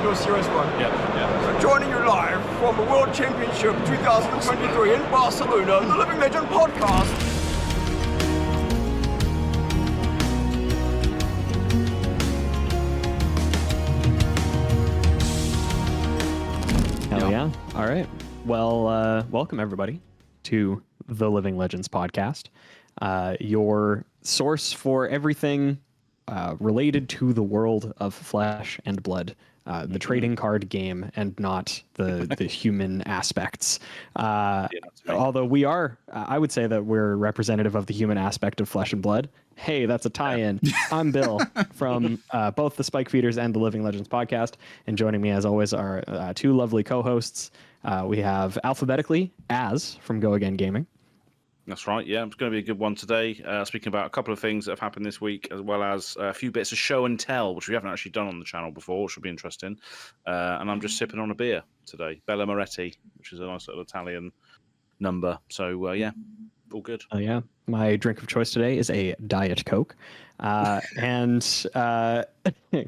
to do a serious one. Yeah. So joining you live from the World Championship 2023 in Barcelona, the Living Legend podcast. Hell yeah. All right. Well, welcome everybody to the Living Legends podcast, your source for everything related to the world of Flesh and Blood, the trading card game, and not the human aspects. Although we are, I would say that we're representative of the human aspect of Flesh and Blood. Hey, that's a tie-in. I'm Bill from both the Spike Feeders and the Living Legends podcast, and joining me as always are two lovely co-hosts. We have alphabetically Az from Go Again Gaming. That's right. Yeah, it's going to be a good one today. Speaking about a couple of things that have happened this week, as well as a few bits of show and tell, which we haven't actually done on the channel before, which should be interesting. And I'm just sipping on a beer today, Bella Moretti, which is a nice little Italian number. So yeah, all good. Oh yeah, my drink of choice today is a Diet Coke. And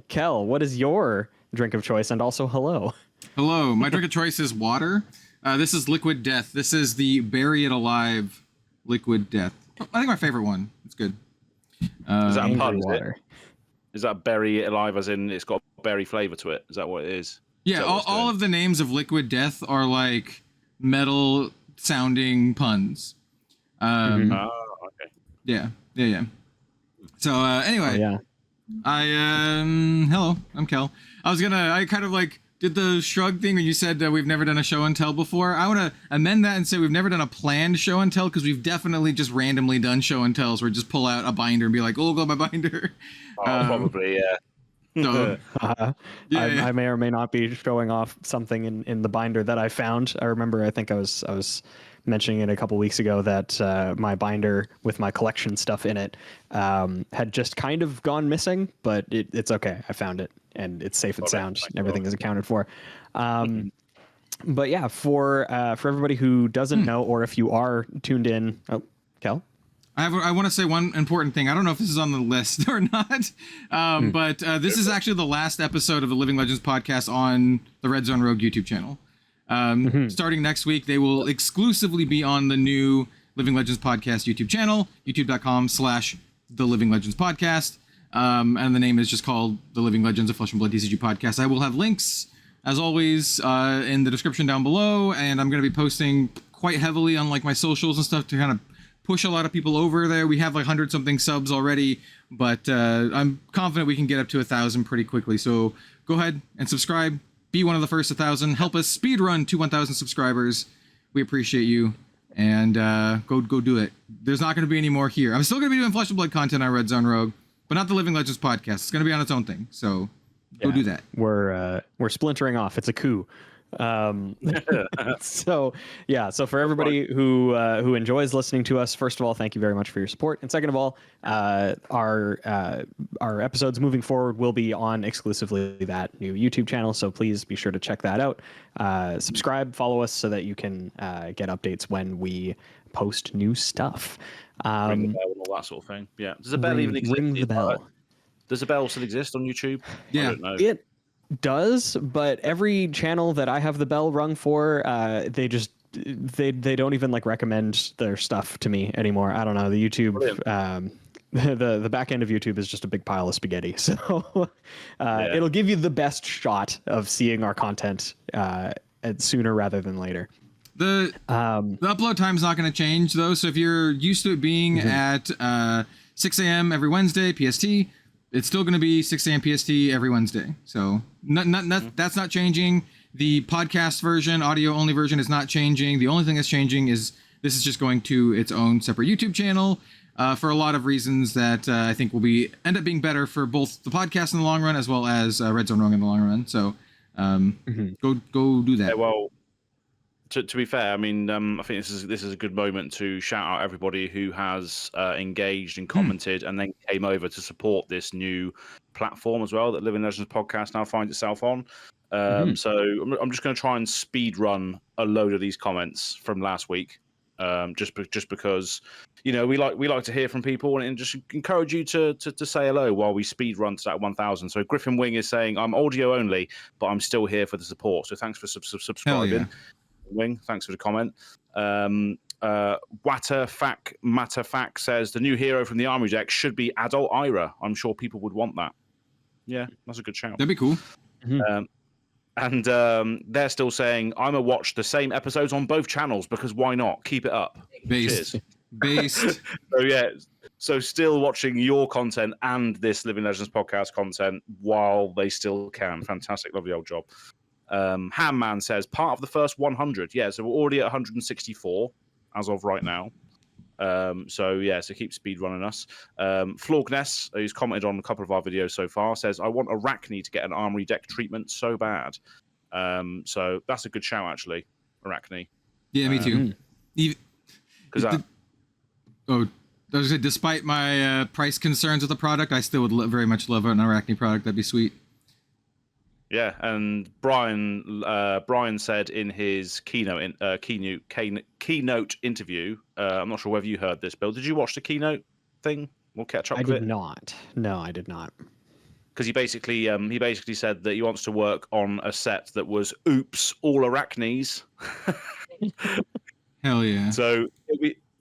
Kel, what is your drink of choice? And also, hello. Hello, my drink of choice is water. This is Liquid Death. This is the Bury It Alive Liquid Death. I think my favorite one. It's good. Is that a pun? Water. Is that Bury It Alive as in it's got berry flavor to it? Is that what it is? Yeah, all of the names of Liquid Death are like metal sounding puns. Okay. Yeah. So anyway, Yeah. Hello, I'm Kel. I kind of like did the shrug thing when you said we've never done a show and tell before. I want to amend that and say we've never done a planned show and tell, because we've definitely just randomly done show and tells where we just pull out a binder and be like, oh, go my binder. Probably, yeah. So, I may or may not be showing off something in the binder that I found. I remember, I think I was mentioning it a couple weeks ago that my binder with my collection stuff in it had just kind of gone missing, but it's okay. I found it and it's safe and sound. Everything is accounted for. But yeah, for everybody who doesn't know, or if you are tuned in, Kel? I want to say one important thing. I don't know if this is on the list or not, but this is actually the last episode of the Living Legends podcast on the Red Zone Rogue YouTube channel. Starting next week, they will exclusively be on the new Living Legends podcast YouTube channel, youtube.com/The Living Legends Podcast. And the name is just called The Living Legends of Flesh and Blood TCG Podcast. I will have links, as always, in the description down below, and I'm going to be posting quite heavily on like my socials and stuff to kind of push a lot of people over there. We have like 100-something subs already, but I'm confident we can get up to 1,000 pretty quickly. So go ahead and subscribe. Be one of the first 1,000. Help us speed run to 1,000 subscribers. We appreciate you. And go do it. There's not going to be any more here. I'm still going to be doing Flesh and Blood content on Red Zone Rogue, but not the Living Legends podcast. It's going to be on its own thing. So go do that. We're splintering off. It's a coup. So for everybody who enjoys listening to us, first of all, thank you very much for your support, and second of all, our episodes moving forward will be on exclusively that new YouTube channel, so please be sure to check that out. Subscribe, follow us so that you can get updates when we post new stuff. Ring the bell and all that sort of thing. Yeah. Does the bell even exist? Ring the bell. Does the bell still exist on YouTube? Yeah. I don't know. It does, but every channel that I have the bell rung for, they don't even like recommend their stuff to me anymore. I don't know. The YouTube, the back end of YouTube is just a big pile of spaghetti. So it'll give you the best shot of seeing our content sooner rather than later. The upload time is not going to change though. So if you're used to it being at 6 a.m. every Wednesday PST, it's still going to be 6 a.m. PST every Wednesday. So that's not changing. The podcast version, audio only version, is not changing. The only thing that's changing is this is just going to its own separate YouTube channel for a lot of reasons that I think will end up being better for both the podcast in the long run as well as Red Zone Rogue in the long run. So go do that. Yeah, well, to be fair, I mean, I think this is a good moment to shout out everybody who has engaged and commented and then came over to support this new platform as well that Living Legends podcast now finds itself on. So I'm just going to try and speed run a load of these comments from last week. just because, you know, we like to hear from people and just encourage you to say hello while we speed run to that 1,000. So Griffin Wing is saying, I'm audio only, but I'm still here for the support. So thanks for subscribing. Yeah. Wing, thanks for the comment. Matterfac says the new hero from the Armory deck should be adult Ira. I'm sure people would want that. Yeah, that's a good shout. That'd be cool. And they're still saying, I'm going to watch the same episodes on both channels because why not? Keep it up. Based. So, yeah. So, still watching your content and this Living Legends podcast content while they still can. Fantastic. Lovely old job. Hamman says, part of the first 100. Yeah, so we're already at 164 as of right now. So keep speed running us. Florgness, who's commented on a couple of our videos so far, says, I want Arachne to get an Armory deck treatment so bad. So that's a good shout, actually, Arachne. Yeah, me too. Because I was gonna say, despite my price concerns with the product, I still would very much love an Arachne product. That'd be sweet. Yeah, and Brian said in his keynote interview, I'm not sure whether you heard this, Bill. Did you watch the keynote thing? We'll catch up with it. I did not. No, I did not. Because he basically said that he wants to work on a set that was oops, all Arachnes. Hell yeah. So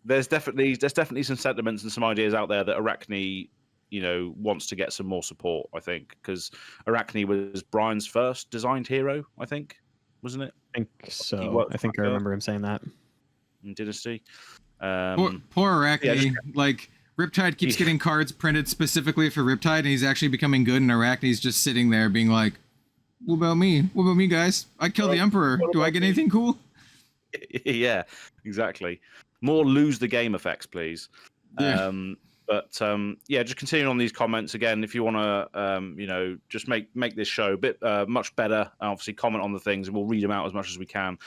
there's definitely some sentiments and some ideas out there that Arachne, you know, wants to get some more support, I think, because Arachne was Brian's first designed hero, I think, wasn't it? I think so. I think I remember him saying that. In Dynasty. Poor Arachne. Like, Riptide keeps getting cards printed specifically for Riptide, and he's actually becoming good, and Arachne's just sitting there being like, what about me? What about me, guys? I killed the Emperor. Do I get anything cool? Yeah, exactly. More lose the game effects, please. Yeah. Just continuing on these comments again. If you want to, just make this show a bit much better. Obviously, comment on the things, and we'll read them out as much as we can.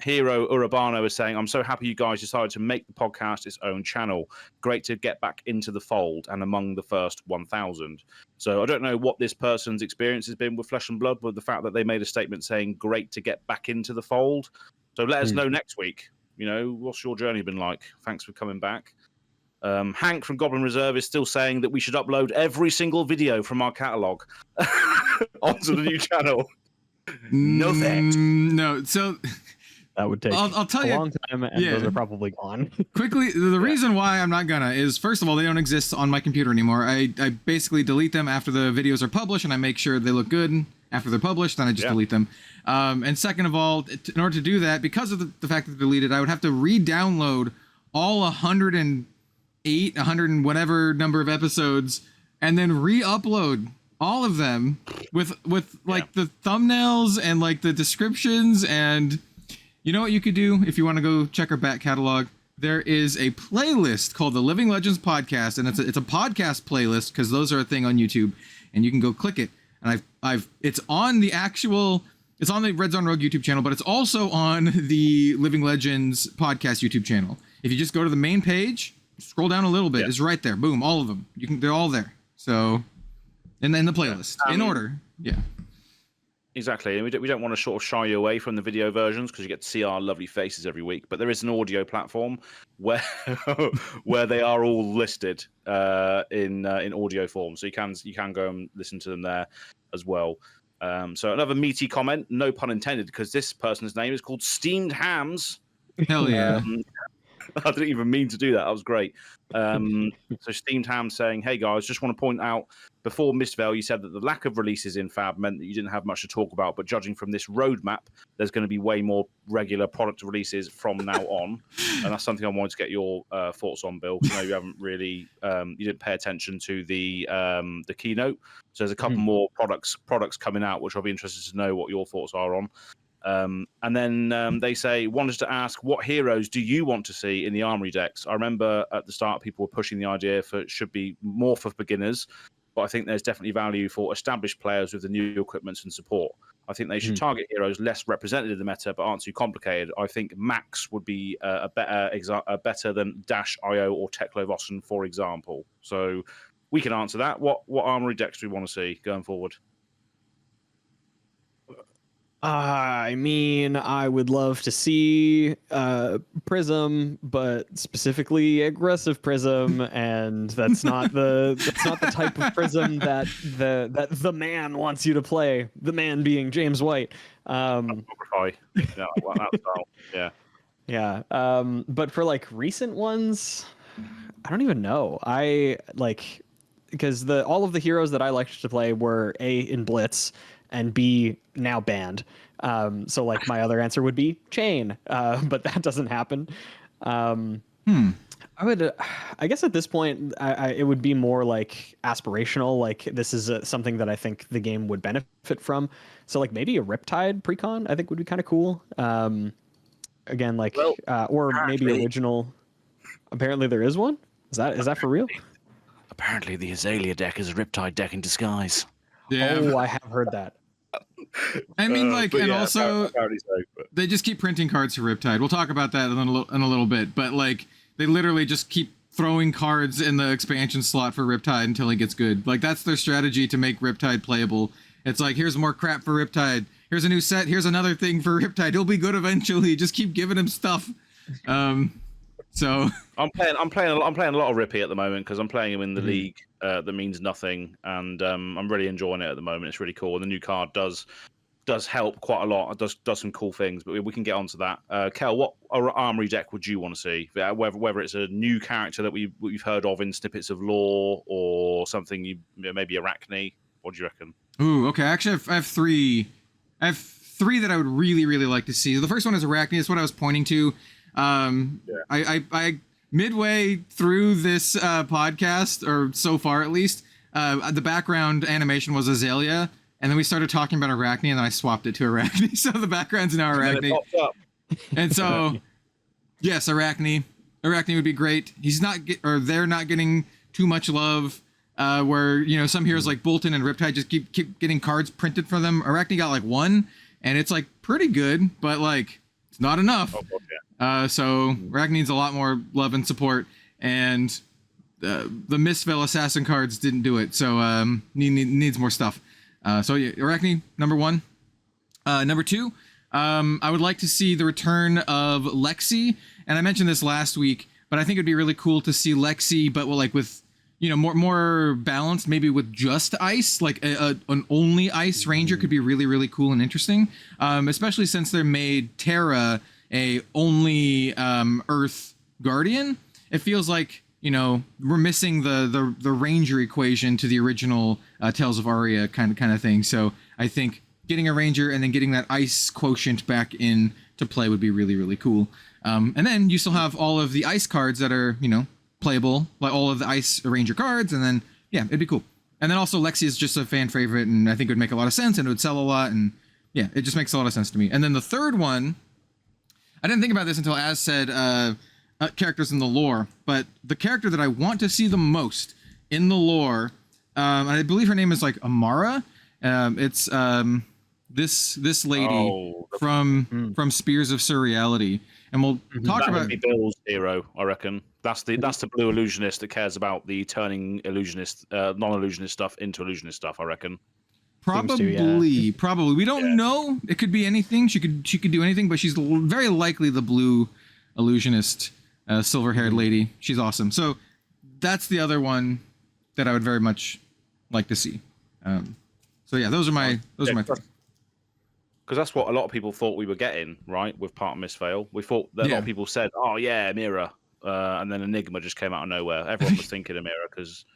Hero Urabano is saying, "I'm so happy you guys decided to make the podcast its own channel. Great to get back into the fold and among the first 1,000." So I don't know what this person's experience has been with Flesh and Blood, but the fact that they made a statement saying, "Great to get back into the fold." So let us know next week. You know, what's your journey been like? Thanks for coming back. Hank from Goblin Reserve is still saying that we should upload every single video from our catalog onto the new channel. No thanks. No, so that would take I'll tell you, a long time, and those are probably gone. Quickly, the reason why I'm not gonna is, first of all, they don't exist on my computer anymore. I basically delete them after the videos are published, and I make sure they look good after they're published, then I just delete them. And second of all, in order to do that, because of the fact that they're deleted, I would have to re-download all 108, 100 and whatever number of episodes, and then re-upload all of them with like the thumbnails and like the descriptions. And you know what you could do if you want to go check our back catalog? There is a playlist called the Living Legends Podcast, and it's a podcast playlist, because those are a thing on YouTube, and you can go click it. And it's on the Red Zone Rogue YouTube channel, but it's also on the Living Legends Podcast YouTube channel. If you just go to the main page, scroll down a little bit, it's right there. Boom, all of them. They're all there. So, and then the playlist in order. Yeah. Exactly, and we don't want to sort of shy you away from the video versions, because you get to see our lovely faces every week. But there is an audio platform where where they are all listed in audio form, so you can go and listen to them there as well. So another meaty comment, no pun intended, because this person's name is called Steamed Hams. Hell yeah. I didn't even mean to do that. That was great. So Steamed Ham saying, "Hey guys, just want to point out, before Mistvale, you said that the lack of releases in Fab meant that you didn't have much to talk about, but judging from this roadmap, there's going to be way more regular product releases from now on." And that's something I wanted to get your thoughts on, Bill. I know you haven't really, you didn't pay attention to the keynote. So there's a couple more products coming out, which I'll be interested to know what your thoughts are on. And then they say, wanted to ask, what heroes do you want to see in the Armory decks? I remember at the start people were pushing the idea for it should be more for beginners, but I think there's definitely value for established players with the new equipment and support. I think they should target heroes less represented in the meta but aren't too complicated. I think Max would be a better than Dash IO or Teklo-Vossen, for example. So we can answer that. What Armory decks do we want to see going forward? I mean, I would love to see Prism, but specifically aggressive Prism, and that's not the type of Prism that the man wants you to play. The man being James White. Yeah, well, that style. Yeah. Yeah. But for like recent ones, I don't even know. I like because all of the heroes that I liked to play were A in Blitz and B now banned. So like my other answer would be Chain, but that doesn't happen. I would, I guess at this point, it would be more like aspirational. Like this is something that I think the game would benefit from. So like maybe a Riptide precon, I think would be kind of cool. Again, like, Well, or maybe apparently- original. Apparently there is one. Is that for real? Apparently, the Aelia deck is a Riptide deck in disguise. Yeah. Oh, I have heard that. I mean, like, But and yeah, also apparently so, but- they just keep printing cards for Riptide. We'll talk about that in a little bit. But like, they literally just keep throwing cards in the expansion slot for Riptide until he gets good. Like, that's their strategy to make Riptide playable. It's like, here's more crap for Riptide. Here's a new set. Here's another thing for Riptide. He'll be good eventually. Just keep giving him stuff. So I'm playing a lot of Rippy at the moment because I'm playing him in the league that means nothing, and I'm really enjoying it at the moment. It's really cool. And the new card does help quite a lot. It does some cool things, but we can get onto that. Kel, what armory deck would you want to see? Whether it's a new character that we've heard of in snippets of lore or something, maybe Arachne. What do you reckon? ooh, okay. Actually, I have three. I have three that I would really, really like to see. The first one is Arachne. That's what I was pointing to. I midway through this podcast, or so far at least, the background animation was Aelia, and then we started talking about Arachne, and then I swapped it to Arachne. So the background's now Arachne. And so, yes, Arachne. Arachne would be great. They're not getting too much love. Where some heroes like Bolton and Riptide just keep getting cards printed for them. Arachne got like one, and it's like pretty good, but like it's not enough. So Arachne needs a lot more love and support, and the Mistvale Assassin cards didn't do it. So needs more stuff. So yeah, Arachne number one. Number two, I would like to see the return of Lexi, and I mentioned this last week, but I think it'd be really cool to see Lexi, but with more balanced, maybe with just ice, like an only ice ranger could be really, really cool and interesting, especially since they made Terra a only Earth Guardian. It feels like we're missing the ranger equation to the original Tales of Aria kind of thing. So I think getting a ranger and then getting that ice quotient back in to play would be really, really cool. And then you still have all of the ice cards that are playable, like all of the ice ranger cards, and then yeah, it'd be cool. And then also Lexi is just a fan favorite, and I think it would make a lot of sense, and it would sell a lot, and yeah, it just makes a lot of sense to me. And then the third one, I didn't think about this until Az said characters in the lore, but the character that I want to see the most in the lore, and I believe her name is like Amara. It's this lady from Spears of Surreality, and we'll talk That about would be Bill's hero, I reckon. That's the blue illusionist that cares about the turning illusionist, non-illusionist stuff into illusionist stuff, I reckon. Probably. We don't know. It could be anything. She could do anything, but she's very likely the blue illusionist, silver-haired lady. She's awesome. So that's the other one that I would very much like to see. So yeah, those are my three. Because that's what a lot of people thought we were getting, right, with Part of Misfail. We thought that a lot of people said, oh yeah, Mira, and then Enigma just came out of nowhere. Everyone was thinking of Mira because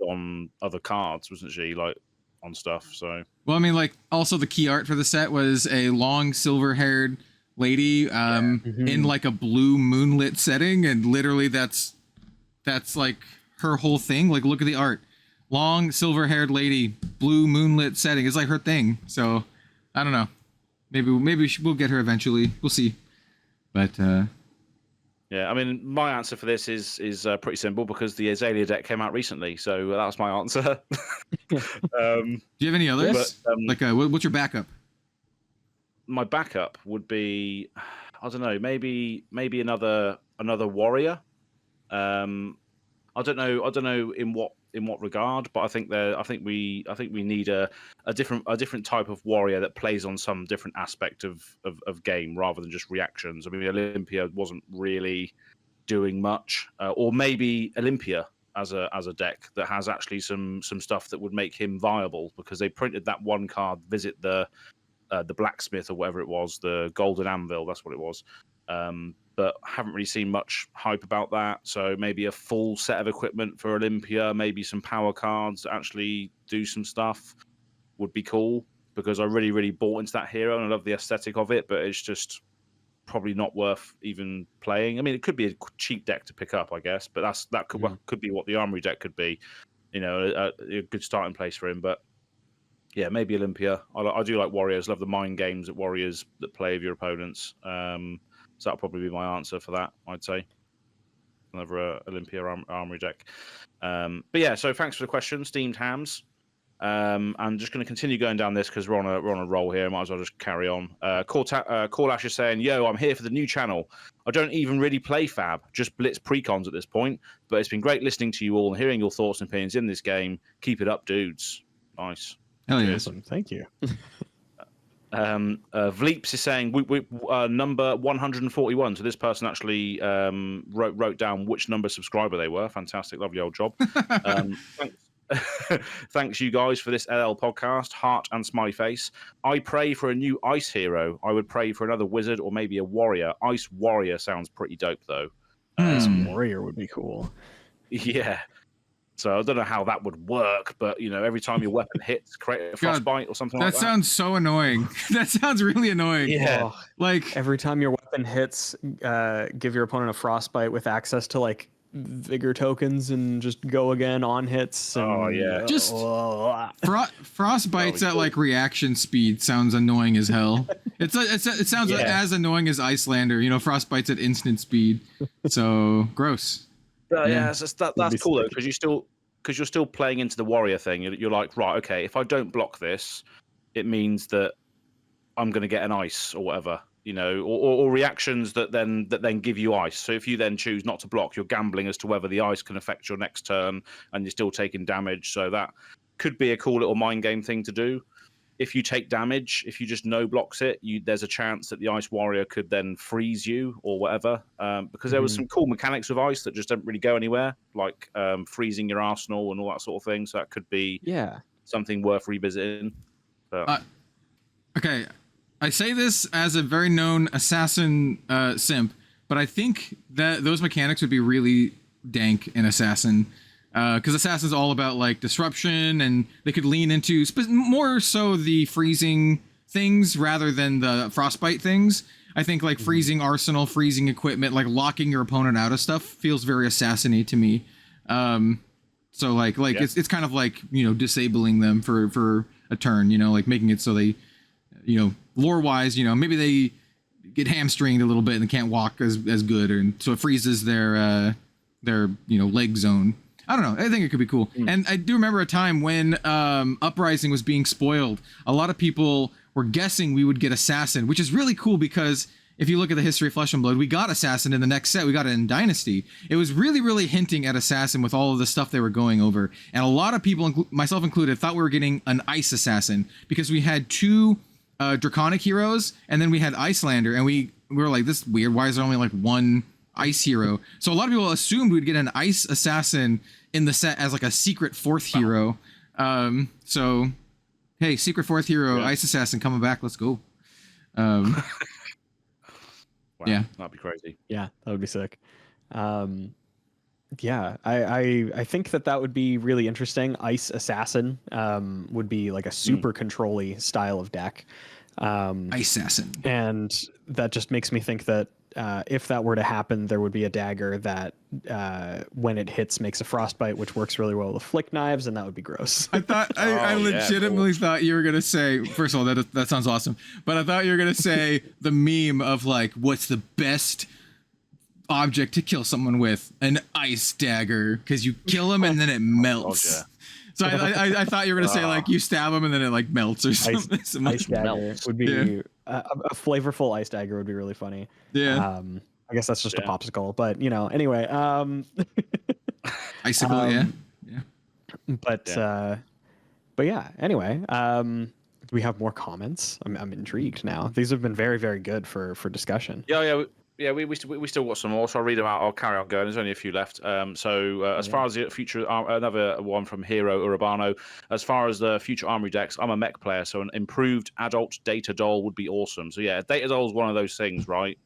on other cards, wasn't she, like on stuff? So well, I mean, like also the key art for the set was a long silver-haired lady in like a blue moonlit setting, and literally that's like her whole thing. Like, look at the art. Long silver-haired lady, blue moonlit setting. It's like her thing. So I don't know. Maybe we'll get her eventually. We'll see. But yeah, I mean, my answer for this is pretty simple because the Aelia deck came out recently, so that was my answer. do you have any others? But, what's your backup? My backup would be, I don't know, maybe another warrior. I don't know in in what regard, but I think we need a different type of warrior that plays on some different aspect of game rather than just reactions. I mean, Olympia wasn't really doing much, or maybe Olympia as a deck that has actually some stuff that would make him viable, because they printed that one card, visit the blacksmith or whatever it was, the golden anvil, that's what it was. But haven't really seen much hype about that. So maybe a full set of equipment for Olympia, maybe some power cards that actually do some stuff would be cool, because I really, really bought into that hero and I love the aesthetic of it, but it's just probably not worth even playing. I mean, it could be a cheap deck to pick up, I guess, but that could be what the Armory deck could be, a good starting place for him. But yeah, maybe Olympia. I do like Warriors. Love the mind games that Warriors that play with your opponents. So that'll probably be my answer for that, I'd say. Another Olympia Armory deck. But yeah, so thanks for the question, Steamed Hams. I'm just going to continue going down this because we're on a roll here. Might as well just carry on. Corlash is saying, "Yo, I'm here for the new channel. I don't even really play Fab, just Blitz precons at this point. But it's been great listening to you all and hearing your thoughts and opinions in this game. Keep it up, dudes." Nice. Hell yeah. Awesome. Thank you. Vleeps is saying we number 141. So this person actually wrote down which number subscriber they were. Fantastic, lovely old job. Thanks you guys for this LL podcast. Heart and smiley face. I pray for a new ice hero. I would pray for another wizard or maybe a warrior. Ice warrior sounds pretty dope though. Warrior would be cool. Yeah. So I don't know how that would work, but every time your weapon hits, create a frostbite or something like that. That sounds so annoying. That sounds really annoying. Yeah. Like every time your weapon hits, give your opponent a frostbite with access to like vigor tokens and just go again on hits. And, oh yeah. Just frostbites at like reaction speed sounds annoying as hell. It sounds as annoying as Icelander. Frostbites at instant speed. So gross. That's cool though, because you're still playing into the warrior thing. You're like, right, okay, if I don't block this, it means that I'm going to get an ice or whatever, or reactions that then give you ice. So if you then choose not to block, you're gambling as to whether the ice can affect your next turn, and you're still taking damage. So that could be a cool little mind game thing to do. If you take damage, if you just no blocks it, there's a chance that the ice warrior could then freeze you or whatever. Because there was some cool mechanics with ice that just don't really go anywhere, like freezing your arsenal and all that sort of thing. So that could be something worth revisiting. But... okay, I say this as a very known assassin simp, but I think that those mechanics would be really dank in Assassin. Because Assassin's all about like disruption, and they could lean into more so the freezing things rather than the frostbite things. I think like freezing arsenal, freezing equipment, like locking your opponent out of stuff feels very Assassin-y to me. So like it's kind of like disabling them for a turn. Like making it so they, lore wise, maybe they get hamstringed a little bit and they can't walk as good, and so it freezes their leg zone. I don't know. I think it could be cool. And I do remember a time when Uprising was being spoiled. A lot of people were guessing we would get Assassin, which is really cool because if you look at the history of Flesh and Blood, we got Assassin in the next set. We got it in Dynasty. It was really, really hinting at Assassin with all of the stuff they were going over. And a lot of people, myself included, thought we were getting an Ice Assassin because we had two Draconic heroes and then we had Icelander. And we were like, this is weird. Why is there only like one Ice hero? So a lot of people assumed we'd get an Ice Assassin in the set as like a secret fourth hero. So hey, secret fourth hero, Ice Assassin coming back. Let's go. Wow, yeah, that'd be crazy. Yeah, that would be sick. Yeah, I think that would be really interesting. Ice Assassin would be like a super control-y style of deck. Ice Assassin. And that just makes me think that if that were to happen, there would be a dagger that when it hits makes a frostbite, which works really well with flick knives, and that would be gross. I thought I legitimately thought you were gonna say, first of all, that sounds awesome, but I thought you were gonna say the meme of like, what's the best object to kill someone with? An ice dagger, because you kill him and then it melts. So I thought you were gonna say like you stab him and then it like melts or something. Ice dagger would be a flavorful ice dagger would be really funny. Yeah. I guess that's just a popsicle, but anyway. Icicle, yeah. But yeah. Anyway, do we have more comments? I'm intrigued now. These have been very, very good for discussion. We still got some more, so I'll read them out. I'll carry on going. There's only a few left. As far as the future, another one from Hero Urbano. As far as the future armory decks, I'm a mech player, so an improved adult data doll would be awesome. So yeah, data doll is one of those things, right?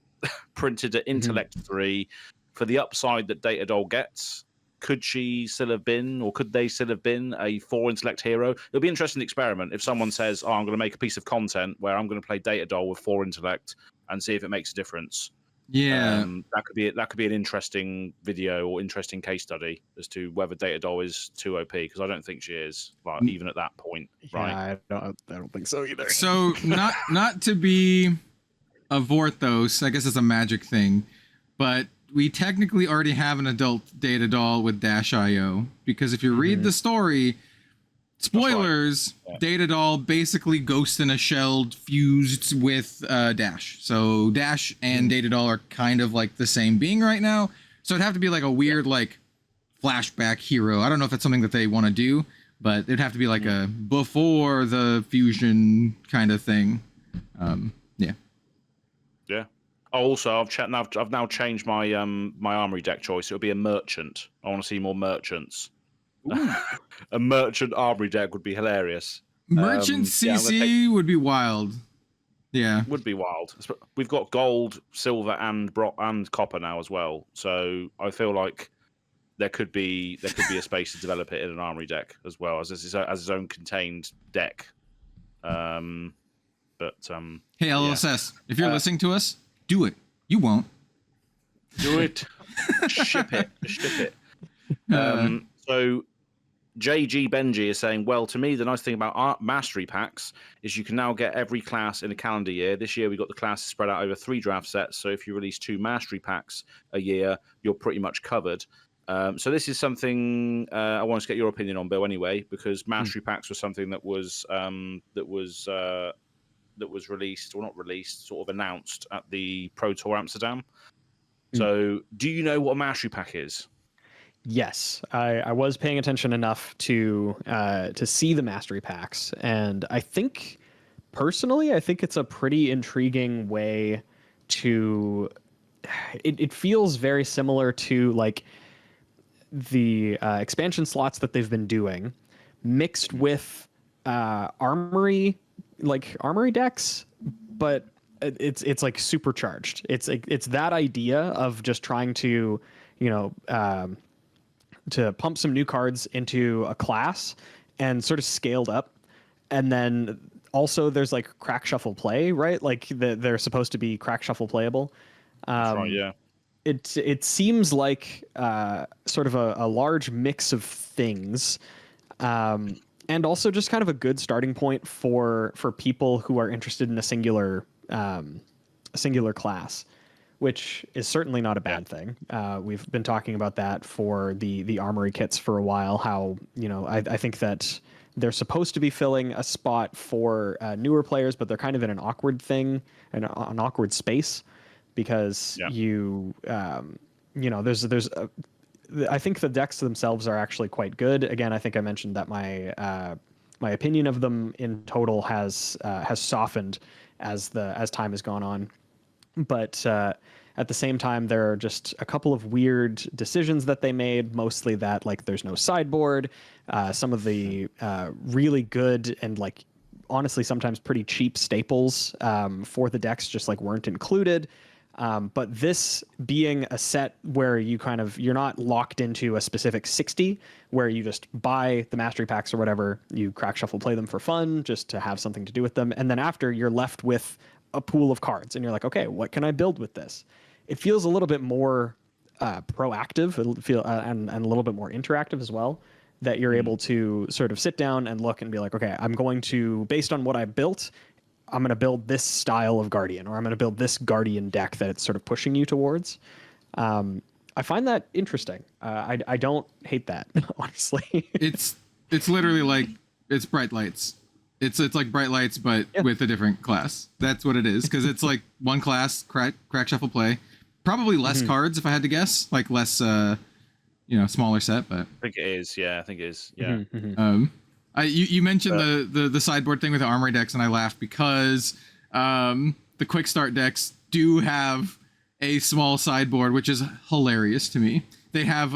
Printed at Intellect 3 for the upside that data doll gets. Could she still have been, or could they still have been a 4 intellect hero? It'll be an interesting experiment if someone says, "Oh, I'm going to make a piece of content where I'm going to play data doll with 4 intellect and see if it makes a difference." Yeah, that could be an interesting video or interesting case study as to whether Data Doll is too OP, because I don't think she is, like, even at that point, right? Yeah, I don't think so either. so not to be a Vorthos, I guess it's a magic thing, but we technically already have an adult Data Doll with Dash.io, because if you read the story, spoilers, right. Data Doll basically Ghost in a Shell fused with Dash. So Dash and Data Doll are kind of like the same being right now. So it'd have to be like a weird like flashback hero. I don't know if that's something that they want to do, but it'd have to be like a before the fusion kind of thing. Yeah. Oh, also, I've now changed my my armory deck choice. It'll be a merchant. I want to see more merchants. A merchant armory deck would be hilarious. Merchant CC would be wild. Yeah, would be wild. We've got gold, silver, and copper now as well. So I feel like there could be a space to develop it in an armory deck as well as its own contained deck. Hey LLSS, if you're listening to us, do it. You won't. Do it. Ship it. So JG Benji is saying, well, to me, the nice thing about art mastery packs is you can now get every class in a calendar year. This year, we got the classes spread out over 3 draft sets. So if you release 2 mastery packs a year, you're pretty much covered. So this is something I want to get your opinion on, Bill, anyway, because mastery packs was something that was released, or not released, sort of announced at the Pro Tour Amsterdam. So do you know what a mastery pack is? Yes, I was paying attention enough to see the mastery packs, and I think personally, I think it's a pretty intriguing way to. It feels very similar to like the expansion slots that they've been doing, mixed with armory decks, but it's like supercharged. It's that idea of just trying to to pump some new cards into a class and sort of scaled up. And then also there's like crack shuffle play, right? Like they're supposed to be crack shuffle playable. That's right, yeah. It seems like sort of a large mix of things, and also just kind of a good starting point for people who are interested in a singular class, which is certainly not a bad thing. We've been talking about that for the armory kits for a while, how, I think that they're supposed to be filling a spot for newer players, but they're kind of in an awkward thing, an awkward space, because I think the decks themselves are actually quite good. Again, I think I mentioned that my opinion of them in total has softened as time has gone on. But at the same time, there are just a couple of weird decisions that they made, mostly that like there's no sideboard. Some of the really good and like honestly sometimes pretty cheap staples for the decks just like weren't included. But this being a set where you're not locked into a specific 60, where you just buy the mastery packs or whatever, you crack shuffle play them for fun, just to have something to do with them. And then after, you're left with a pool of cards and you're like, okay, what can I build with this? It feels a little bit more proactive and a little bit more interactive as well, that you're able to sort of sit down and look and be like, okay, I'm going to, based on what I built, I'm going to build this style of Guardian, or I'm going to build this Guardian deck that it's sort of pushing you towards. I find that interesting. I don't hate that, honestly. It's literally like, it's bright lights. It's like bright lights, but with a different class. That's what it is, because it's like one class, crack shuffle play. Probably less cards, if I had to guess. Like less smaller set, but I think it is. Yeah, I think it is. Yeah. You mentioned the sideboard thing with the armory decks, and I laughed because the quick start decks do have a small sideboard, which is hilarious to me. They have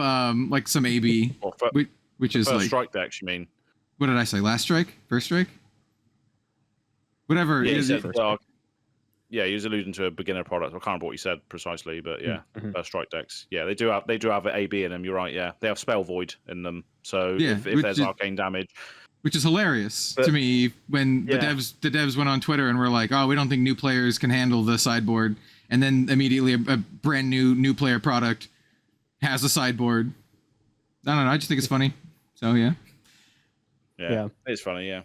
like some AB, which is first like strike decks. You mean? What did I say? Last strike, first strike, whatever. Yeah, yeah, he was alluding to a beginner product. I can't remember what you said precisely, but yeah, first strike decks. Yeah, they do have an AB in them. You're right. Yeah, they have spell void in them. So if there's arcane damage, which is hilarious to me when the devs went on Twitter and were like, "Oh, we don't think new players can handle the sideboard," and then immediately a brand new player product has a sideboard. I don't know. I just think it's funny. So yeah, it's funny. Yeah.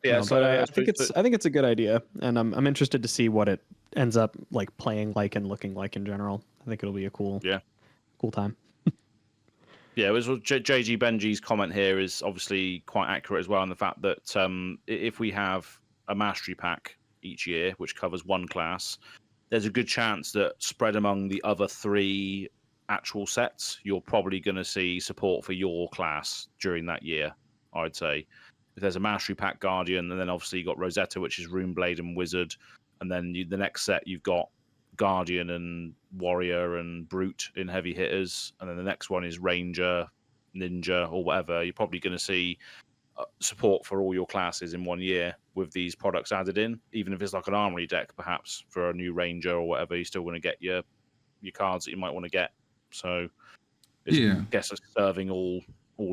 Yeah, but I think it's a good idea, and I'm interested to see what it ends up like playing like and looking like in general. I think it'll be a cool time. Yeah, it was JG Benji's comment here is obviously quite accurate as well in the fact that if we have a mastery pack each year which covers one class, there's a good chance that spread among the other 3 actual sets, you're probably going to see support for your class during that year. I'd say. If there's a Mastery Pack Guardian, and then obviously you've got Rosetta, which is Runeblade and Wizard, and then the next set you've got Guardian and Warrior and Brute in heavy hitters, and then the next one is Ranger, Ninja, or whatever. You're probably going to see support for all your classes in one year with these products added in. Even if it's like an Armory deck, perhaps, for a new Ranger or whatever, you're still going to get your cards that you might want to get. So, I guess it's serving all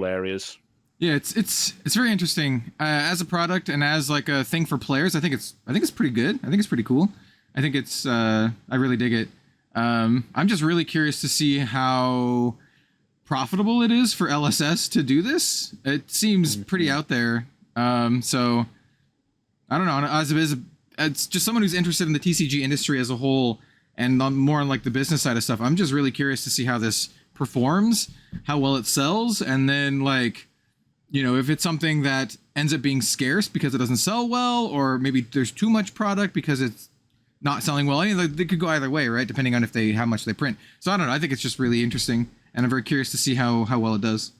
areas. Yeah, it's very interesting as a product and as like a thing for players. I think it's pretty good. I think it's pretty cool. I think it's I really dig it. I'm just really curious to see how profitable it is for LSS to do this. It seems pretty out there. So I don't know. It's just someone who's interested in the TCG industry as a whole and more on like the business side of stuff. I'm just really curious to see how this performs, how well it sells, and then like, if it's something that ends up being scarce because it doesn't sell well, or maybe there's too much product because it's not selling well. I mean, they could go either way, right? Depending on how much they print. So I don't know. I think it's just really interesting, and I'm very curious to see how well it does.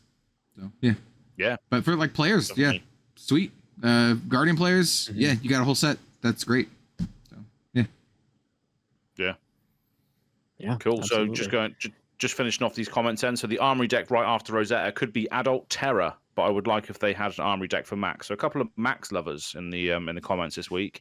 So yeah. But for like players, definitely. Sweet. Guardian players, you got a whole set. That's great. So yeah. Cool. Absolutely. So just finishing off these comments then. So the Armory deck right after Rosetta could be Adult Terror, but I would like if they had an Armory deck for Max. So a couple of Max lovers in the comments this week.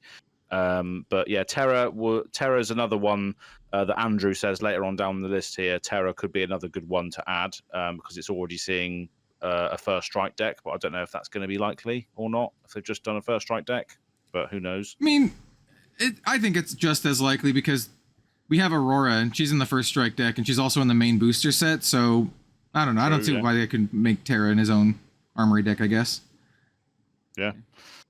But yeah, Terror is another one that Andrew says later on down the list here. Terror could be another good one to add because it's already seeing a first strike deck, but I don't know if that's going to be likely or not if they've just done a first strike deck. But who knows? I mean, I think it's just as likely because we have Aurora, and she's in the first strike deck, and she's also in the main booster set. So I don't know. I don't see why they could make Terra in his own Armory deck, I guess. Yeah.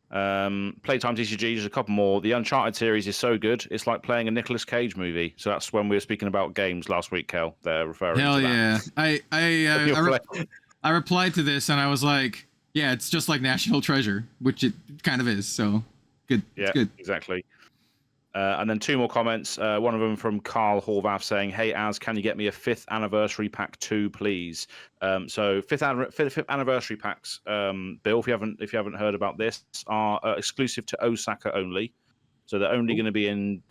Playtime TCG, just a couple more. The Uncharted series is so good. It's like playing a Nicolas Cage movie. So that's when we were speaking about games last week, Kel. They're referring to that. Yeah. I replied to this, and I was like, yeah, it's just like National Treasure, which it kind of is. So good. Yeah, it's good. Exactly. And then 2 more comments. One of them from Carl Horvath saying, "Hey, can you get me a 5th anniversary pack 2, please?" So 5th anniversary packs, Bill, if you haven't heard about this, are exclusive to Osaka only. So they're only going to be in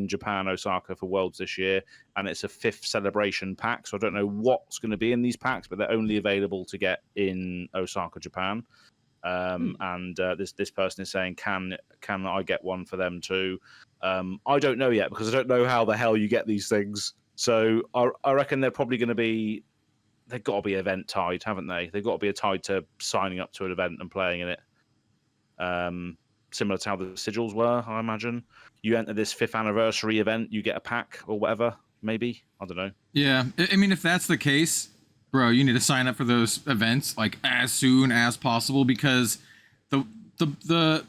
Japan, Osaka for Worlds this year, and it's a 5th celebration pack. So I don't know what's going to be in these packs, but they're only available to get in Osaka, Japan. And this person is saying, can I get one for them too? I don't know yet because I don't know how the hell you get these things. So I reckon they're probably going to be, they've got to be event tied, haven't they? They've got to be tied to signing up to an event and playing in it. Similar to how the sigils were, I imagine. You enter this 5th anniversary event, you get a pack or whatever, maybe. I don't know. Yeah, I mean, if that's the case, bro, you need to sign up for those events like as soon as possible because the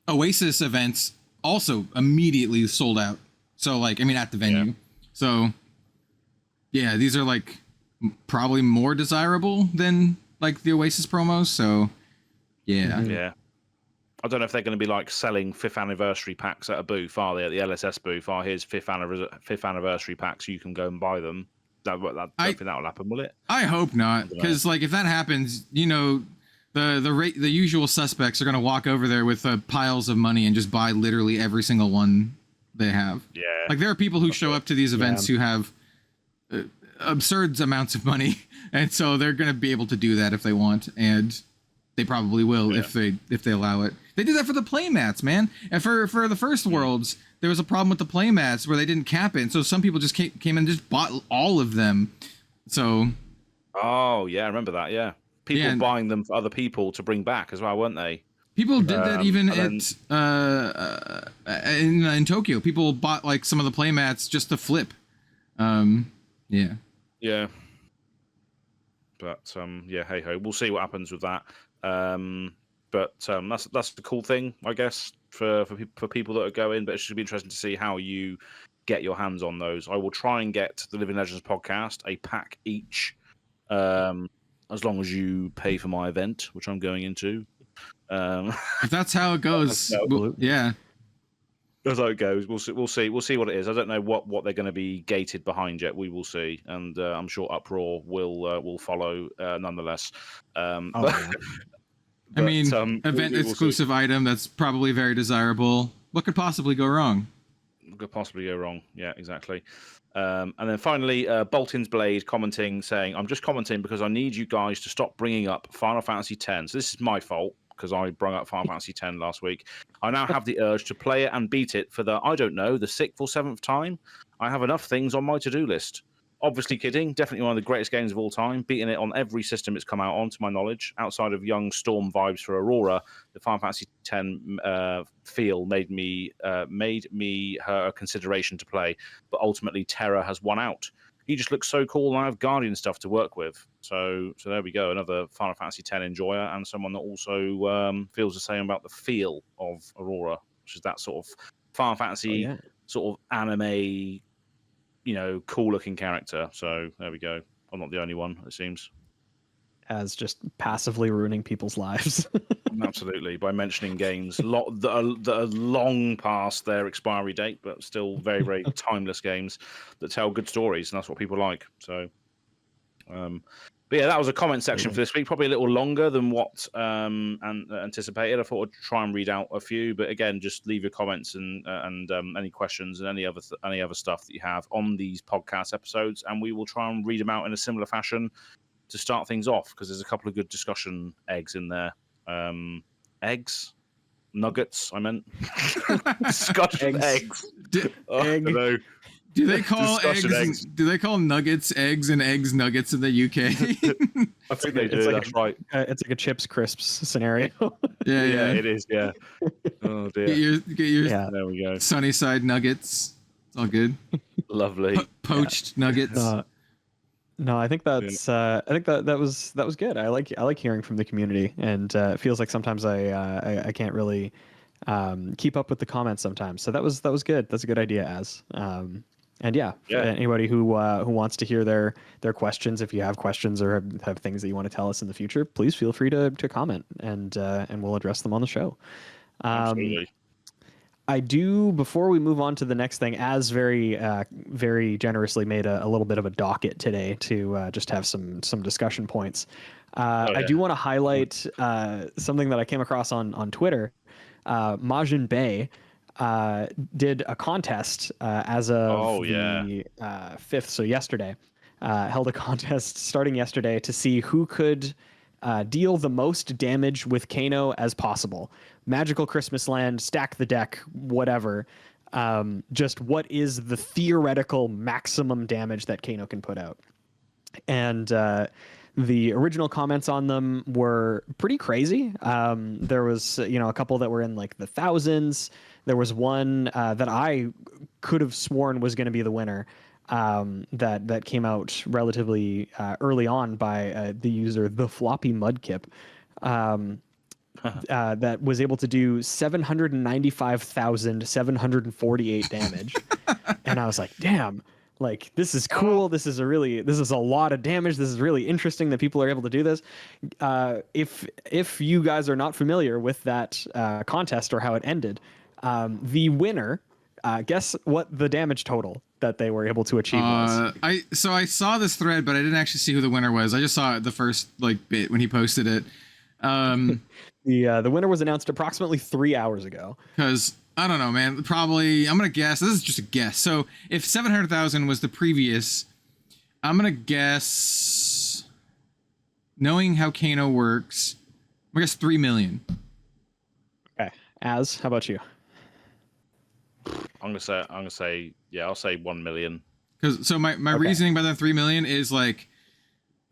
Oasis events also immediately sold out. So like, I mean, at the venue. Yeah. So yeah, these are like probably more desirable than like the Oasis promos. So yeah. Yeah. I don't know if they're going to be like selling 5th anniversary packs at a booth, are they? At the LSS booth, here's 5th anniversary packs, you can go and buy them. I don't think that will happen, will it? I hope not, because like if that happens, you know, the usual suspects are going to walk over there with piles of money and just buy literally every single one they have. Yeah. Like there are people who show up to these events who have absurd amounts of money, and so they're going to be able to do that if they want, and they probably will if they allow it. They did that for the playmats, man. And for the first Worlds, there was a problem with the playmats where they didn't cap it, and so some people just came and just bought all of them. So. Oh yeah, I remember that. Yeah, people buying them for other people to bring back as well, weren't they? People did that even in Tokyo. People bought like some of the playmats just to flip. Yeah. Yeah. But yeah, hey ho, we'll see what happens with that. But that's the cool thing, I guess, for people that are going. But it should be interesting to see how you get your hands on those. I will try and get the Living Legends podcast a pack each, as long as you pay for my event, which I'm going into. If that's how it goes, yeah. That's how it goes. We'll see what it is. I don't know what they're going to be gated behind yet. We will see, and I'm sure Uproar will follow nonetheless. I mean, event exclusive item that's probably very desirable. What could possibly go wrong? What could possibly go wrong? Yeah, exactly. And then finally, Bolton's Blade commenting, saying, "I'm just commenting because I need you guys to stop bringing up Final Fantasy X. So this is my fault, because I brought up Final Fantasy X last week. I now have the urge to play it and beat it for the 6th or 7th time. I have enough things on my to-do list. Obviously kidding, definitely one of the greatest games of all time, beating it on every system it's come out on, to my knowledge. Outside of young Storm vibes for Aurora, the Final Fantasy X feel made me her consideration to play, but ultimately Terra has won out. He just looks so cool, and I have Guardian stuff to work with. So there we go, another Final Fantasy X enjoyer, and someone that also feels the same about the feel of Aurora, which is that sort of Final Fantasy sort of anime, cool looking character. So there we go. I'm not the only one, it seems. As just passively ruining people's lives. Absolutely, by mentioning games that are long past their expiry date, but still very, very timeless games that tell good stories, and that's what people like. So, but yeah, that was a comment section for this week. Probably a little longer than what anticipated. I thought I'd try and read out a few, but again, just leave your comments and any questions and any other stuff that you have on these podcast episodes, and we will try and read them out in a similar fashion to start things off, because there's a couple of good discussion eggs in there. Nuggets, I meant. Discussion eggs. Egg. Do they call eggs? Do they call nuggets eggs and eggs nuggets in the UK? I think they do. That's right. It's like a chips crisps scenario. Yeah, it is. Yeah. Oh dear. Get your There we go. sunny side nuggets. It's all good. Lovely. Poached nuggets. No, I think that's. I think that was good. I like hearing from the community, and it feels like sometimes I can't really keep up with the comments sometimes. So that was good. That's a good idea, and anybody who wants to hear their questions, if you have questions or have things that you want to tell us in the future, please feel free to comment, and we'll address them on the show. Absolutely. I do, before we move on to the next thing, as very generously made a little bit of a docket today to just have some discussion points. I do want to highlight something that I came across on Twitter. Majin Bay did a contest as of the 5th, so yesterday. Held a contest starting yesterday to see who could deal the most damage with Kano as possible. Magical Christmas Land, stack the deck, whatever. Just what is the theoretical maximum damage that Kano can put out? And the original comments on them were pretty crazy. There was, a couple that were in like the thousands. There was one that I could have sworn was going to be the winner. That came out relatively early on by the user The Floppy Mudkip, that was able to do 795,748 damage. And I was like, damn, like this is cool. This is a lot of damage. This is really interesting that people are able to do this. If you guys are not familiar with that contest or how it ended, the winner Guess what the damage total that they were able to achieve was. I saw this thread, but I didn't actually see who the winner was. I just saw the first bit when he posted it. The winner was announced approximately 3 hours ago. Because I don't know, man. Probably I'm gonna guess. This is just a guess. So if 700,000 was the previous, I'm gonna guess. Knowing how Kano works, I guess 3 million. Okay, Az, how about you? I'm gonna say, yeah, I'll say 1 million. Because so my reasoning by that 3 million is like,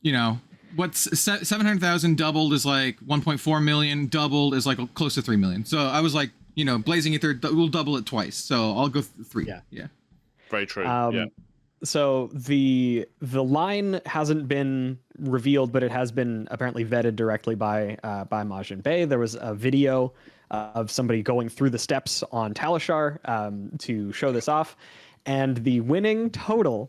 you know, what's 700,000 doubled is like 1.4 million, doubled is like close to 3 million. So I was like, you know, Blazing Ether, we'll double it twice. So I'll go 3. Yeah. Very true. Yeah. So the line hasn't been revealed, but it has been apparently vetted directly by Majin Bey. There was a video of somebody going through the steps on Talishar to show this off, and the winning total.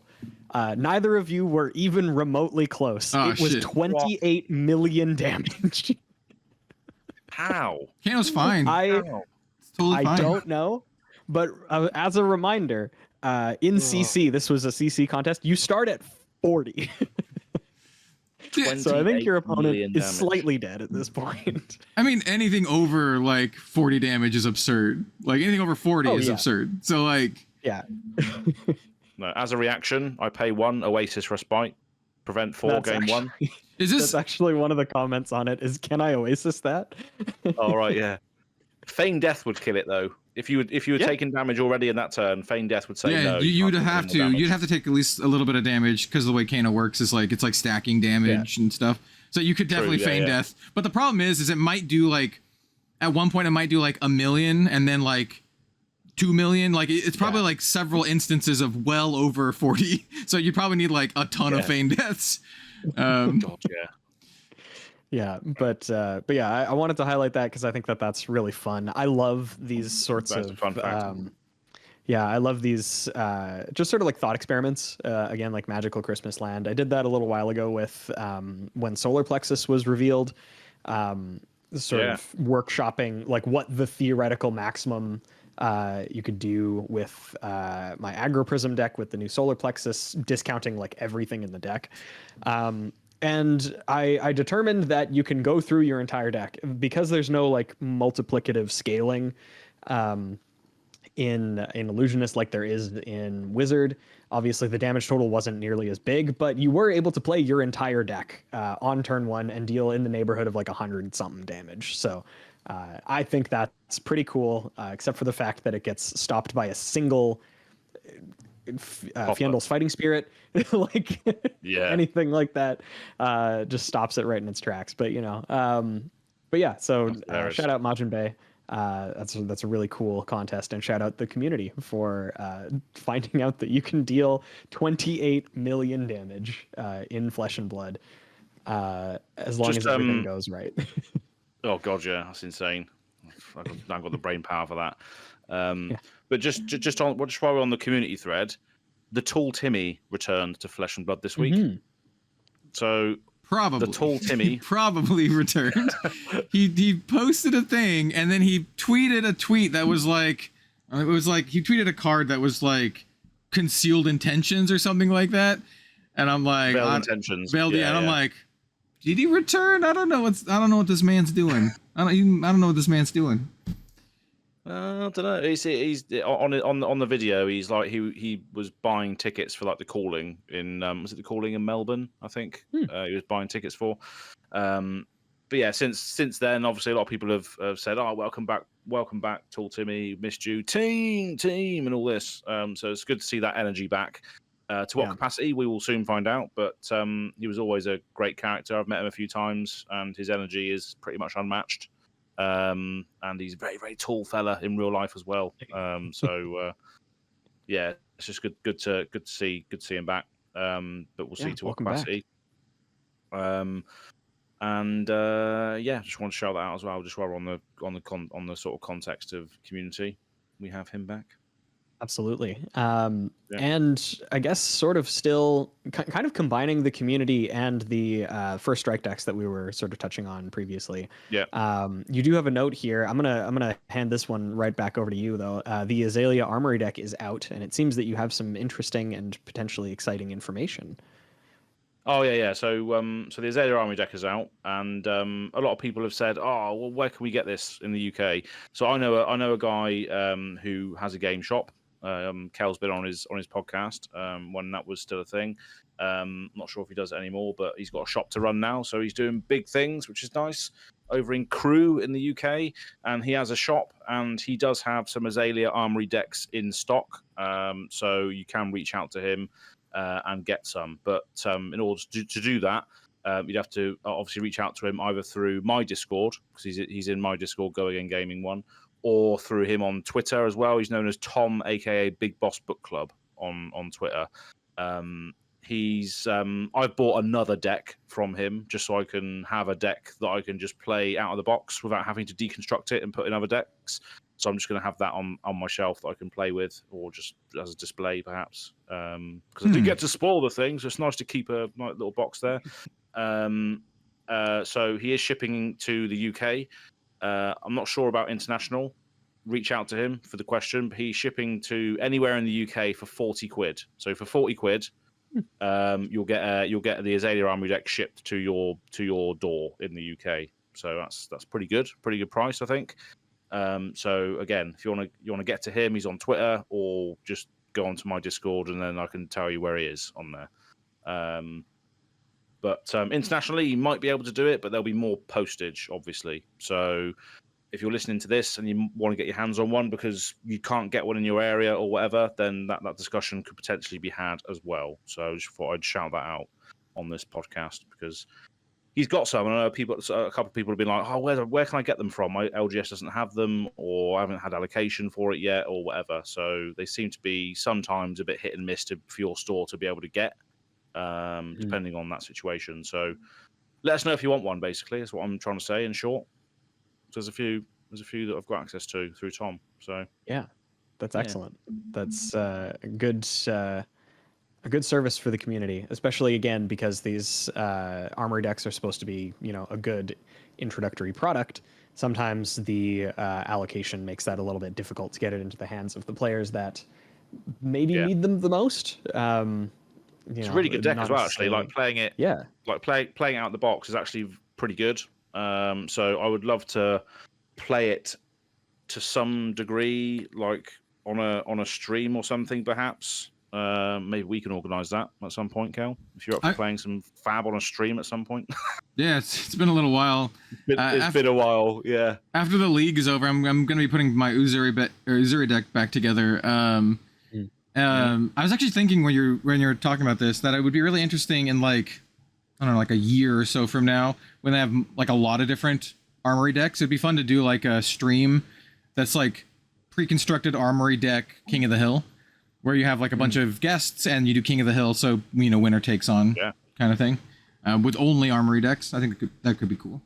Neither of you were even remotely close. Oh, it was shit. 28 million damage. How? Kano's fine. It's totally fine. I don't know, but as a reminder, in CC, this was a CC contest. You start at 40. So I think your opponent is slightly dead at this point. I mean, anything over like 40 damage is absurd. Like anything over 40 is absurd. So like, yeah. No, as a reaction, I pay 1 Oasis Respite, prevent 4, gain 1. Is this That's actually one of the comments on it? Is can I Oasis that? All right, yeah. Feign Death would kill it though. If you were taking damage already in that turn, Feign Death would say no. You'd have to. You'd have to take at least a little bit of damage because the way Kano works is like it's like stacking damage and stuff. So you could definitely feign death. But the problem is it might do like at one point it might do like 1 million and then like 2 million. Like it's probably like several instances of well over 40. So you probably need like a ton of feign deaths. God, yeah. Yeah, but yeah, I wanted to highlight that because I think that's really fun. I love these sorts of fun fact. Yeah, I love these just sort of like thought experiments. Again, like Magical Christmas Land. I did that a little while ago with when Solar Plexus was revealed. Sort of workshopping like what the theoretical maximum you could do with my Aggro Prism deck with the new Solar Plexus, discounting like everything in the deck. And I determined that you can go through your entire deck because there's no like multiplicative scaling in Illusionist like there is in Wizard. Obviously, the damage total wasn't nearly as big, but you were able to play your entire deck on turn 1 and deal in the neighborhood of like 100-something damage. So I think that's pretty cool, except for the fact that it gets stopped by a single Fiendl's Fighting Spirit. Like anything like that just stops it right in its tracks. But you know, but yeah, so shout out Majin Bey. That's a really cool contest, and shout out the community for finding out that you can deal 28 million damage in Flesh and Blood as long as everything goes right. Oh god, yeah, that's insane. I've got the brain power for that. But just while we're on the community thread, the Tall Timmy returned to Flesh and Blood this week. So probably the Tall Timmy probably returned. he posted a thing and then he tweeted a tweet that was like he tweeted a card that was like concealed intentions or something like that. And I'm like veiled intentions. And I'm like, did he return? I don't know what this man's doing. I don't know what this man's doing. I don't know. He's on the video. He's like he was buying tickets for like the calling in was it the calling in Melbourne? I think he was buying tickets for. But yeah, since then, obviously a lot of people have said, "Oh, welcome back, Tall Timmy, missed you, team, and all this." So it's good to see that energy back. To what capacity, we will soon find out. But he was always a great character. I've met him a few times, and his energy is pretty much unmatched. And he's a very, very tall fella in real life as well. Yeah, it's just good to see him back. But we'll see to what capacity. Just want to shout that out as well. Just while we're on the sort of context of community, we have him back. Absolutely. Yeah. And I guess sort of still kind of combining the community and the first strike decks that we were sort of touching on previously. Yeah. You do have a note here. I'm gonna hand this one right back over to you though. The Aelia Armory deck is out, and it seems that you have some interesting and potentially exciting information. Oh yeah. So so the Aelia Armory deck is out, and a lot of people have said, "Oh, well, where can we get this in the UK?" So I know a guy who has a game shop. Kel's been on his podcast when that was still a thing. Not sure if he does it anymore, but he's got a shop to run now, so he's doing big things, which is nice. Over in Crewe in the UK, and he has a shop, and he does have some Aelia Armory decks in stock. So you can reach out to him and get some. But in order to do that, you'd have to obviously reach out to him either through my Discord, because he's in my Discord, Go Again Gaming one, or through him on Twitter as well. He's known as Tom, aka Big Boss Book Club on Twitter. I've bought another deck from him just so I can have a deck that I can just play out of the box without having to deconstruct it and put in other decks. So I'm just going to have that on my shelf that I can play with, or just as a display perhaps. Because I do get to spoil the things. So it's nice to keep a nice little box there. So he is shipping to the UK. I'm not sure about international. Reach out to him for the question. But he's shipping to anywhere in the UK for 40 quid. So for 40 quid, you'll get the Aelia Armory deck shipped to your door in the UK. So that's pretty good price, I think. So again, if you want to get to him, he's on Twitter, or just go onto my Discord, and then I can tell you where he is on there. But internationally, you might be able to do it, but there'll be more postage, obviously. So if you're listening to this and you want to get your hands on one because you can't get one in your area or whatever, then that discussion could potentially be had as well. So I just thought I'd shout that out on this podcast, because he's got some. And I know a couple of people have been like, "Oh, where can I get them from? My LGS doesn't have them, or I haven't had allocation for it yet, or whatever." So they seem to be sometimes a bit hit and miss for your store to be able to get, depending on that situation. So let us know if you want one. Basically, that's what I'm trying to say in short. So there's a few that I've got access to through Tom. So yeah, that's excellent. That's a good service for the community, especially again because these armory decks are supposed to be, a good introductory product. Sometimes the allocation makes that a little bit difficult to get it into the hands of the players that maybe need them the most. It's a really good deck as well, actually. Like playing it, playing out the box is actually pretty good. So I would love to play it to some degree, like on a stream or something, perhaps. Maybe we can organise that at some point, Kel. If you're up for playing some Fab on a stream at some point. Yeah, it's been a little while. It's been a while, yeah. After the league is over, I'm going to be putting my Uzuri deck back together. I was actually thinking when you're talking about this that it would be really interesting in like a year or so from now, when they have like a lot of different armory decks. It'd be fun to do like a stream that's like pre-constructed armory deck King of the Hill, where you have like a bunch of guests and you do King of the Hill, so winner takes on kind of thing, with only armory decks. I think that could be cool.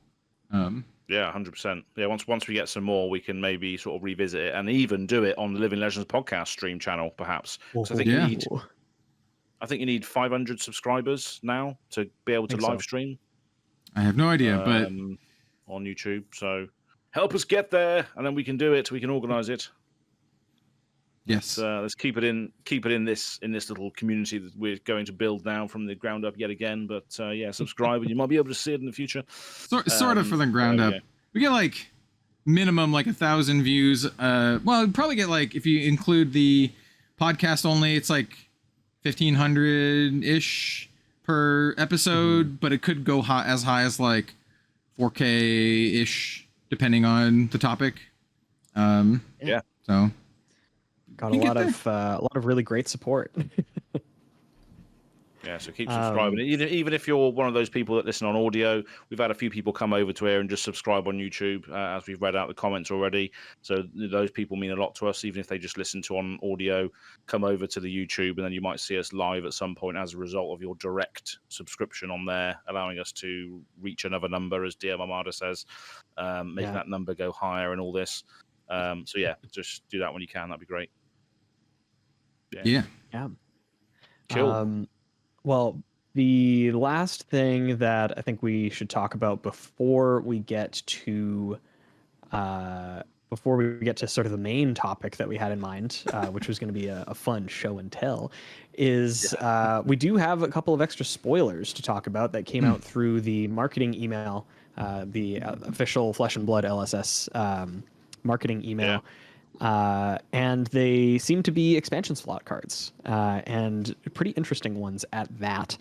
Yeah, 100%. Yeah, once we get some more, we can maybe sort of revisit it and even do it on the Living Legends podcast stream channel, perhaps. So I think you need 500 subscribers now to be able to live stream. I have no idea, but on YouTube. So help us get there, and then we can do it. We can organise it. Yes. Let's keep it in this little community that we're going to build now from the ground up yet again. But subscribe, and you might be able to see it in the future. Sort of from the ground up. We get like minimum like 1,000 views. We'd probably get like, if you include the podcast only, it's like 1,500 ish per episode, but it could go as high as like 4K ish depending on the topic. So. Got a lot of really great support. Yeah, so keep subscribing. Even if you're one of those people that listen on audio, we've had a few people come over to here and just subscribe on YouTube, as we've read out the comments already. So those people mean a lot to us, even if they just listen to on audio, come over to the YouTube, and then you might see us live at some point as a result of your direct subscription on there, allowing us to reach another number, as DM Armada says, making that number go higher and all this. So yeah, just do that when you can. That'd be great. Yeah. Yeah. Cool. Well, the last thing that I think we should talk about before we get to sort of the main topic that we had in mind, which was going to be a fun show and tell, is we do have a couple of extra spoilers to talk about that came out through the marketing email, the official Flesh and Blood LSS marketing email. And they seem to be expansion slot cards, and pretty interesting ones at that.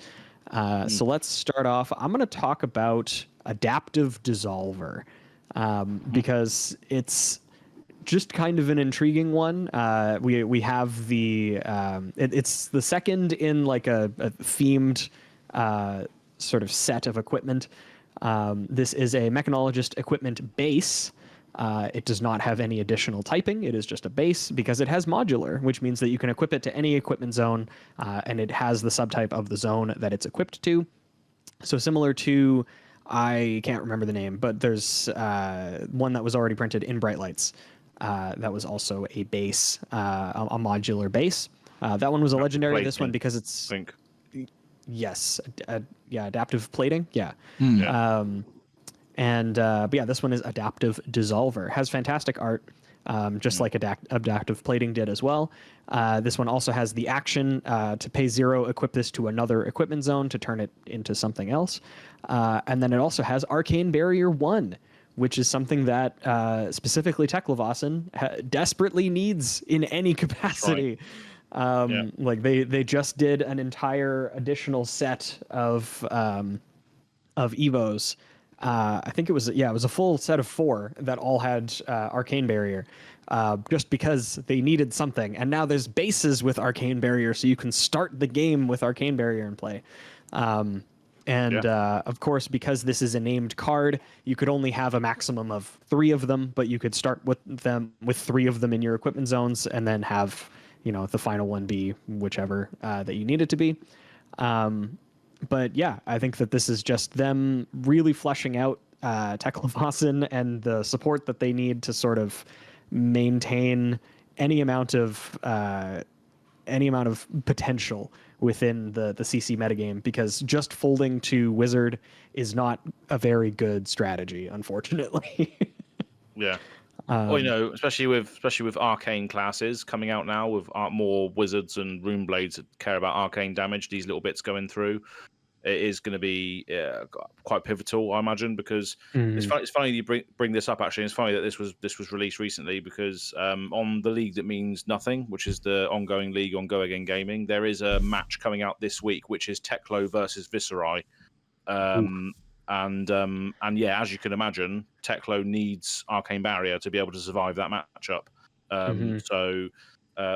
So let's start off. I'm going to talk about Adaptive Dissolver, because it's just kind of an intriguing one. We have the it's the second in like a themed sort of set of equipment. This is a mechanologist equipment base. It does not have any additional typing. It is just a base because it has modular, which means that you can equip it to any equipment zone, and it has the subtype of the zone that it's equipped to. So similar to, I can't remember the name, but there's one that was already printed in Bright Lights. That was also a base, a modular base. That one was a legendary. Plating, this one because it's think. Yes, adaptive plating. Yeah. Yeah. But yeah, this one is Adaptive Dissolver. Has fantastic art, just like Adaptive Plating did as well. This one also has the action to pay 0, equip this to another equipment zone to turn it into something else. And then it also has Arcane Barrier 1, which is something that specifically Teklevasen desperately needs in any capacity. Like they just did an entire additional set of Evos. I think it was a full set of 4 that all had Arcane Barrier, just because they needed something. And now there's bases with Arcane Barrier, so you can start the game with Arcane Barrier in play. Of course, because this is a named card, you could only have a maximum of 3 of them, but you could start with 3 of them in your equipment zones, and then have the final one be whichever that you need it to be. But yeah, I think that this is just them really fleshing out Teklevasen and the support that they need to sort of maintain any amount of potential within the CC metagame, because just folding to Wizard is not a very good strategy, unfortunately. Yeah. Well, especially with arcane classes coming out now, with more wizards and rune blades that care about arcane damage, these little bits going through, it is going to be quite pivotal, I imagine, because it's funny you bring this up. Actually, it's funny that this was released recently, because on the League That Means Nothing, which is the ongoing league on Go Again Gaming, there is a match coming out this week, which is Teklo versus Viserai. And yeah, as you can imagine, Teklo needs Arcane Barrier to be able to survive that matchup. So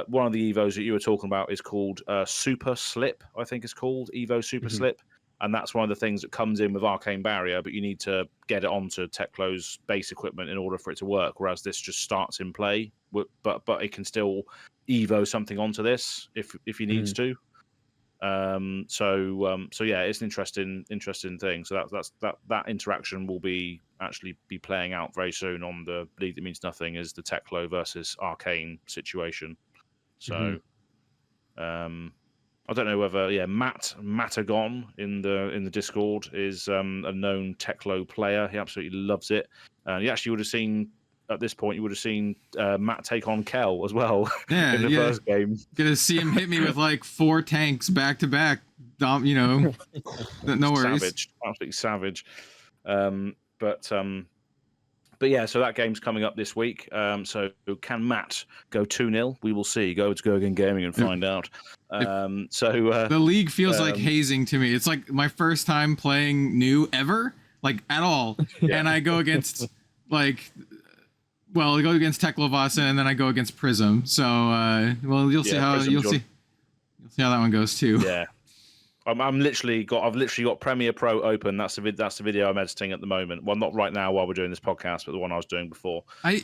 one of the Evos that you were talking about is called Super Slip, I think it's called, Evo Super Slip. And that's one of the things that comes in with Arcane Barrier, but you need to get it onto Teklo's base equipment in order for it to work, whereas this just starts in play, but it can still Evo something onto this if he needs to. So yeah, it's an interesting thing. So that interaction will actually be playing out very soon on the League That Means Nothing, as the Teklo versus Arcane situation. So I don't know whether Matt Matagon in the Discord is a known Teklo player. He absolutely loves it. You actually would have seen, at this point, you would have seen Matt take on Kel as well in the first game. Gonna see him hit me with like 4 tanks back to back. No worries. Savage, absolutely savage. But yeah, so that game's coming up this week. So can Matt go 2-0? We will see. Go to Go Again Gaming and find out. The league feels like hazing to me. It's like my first time playing new ever, like at all. And I go against I go against Teklevasen, and then I go against Prism. So you'll see how that one goes too. Yeah. I've literally got Premiere Pro open. That's the video I'm editing at the moment. Well, not right now while we're doing this podcast, but the one I was doing before. I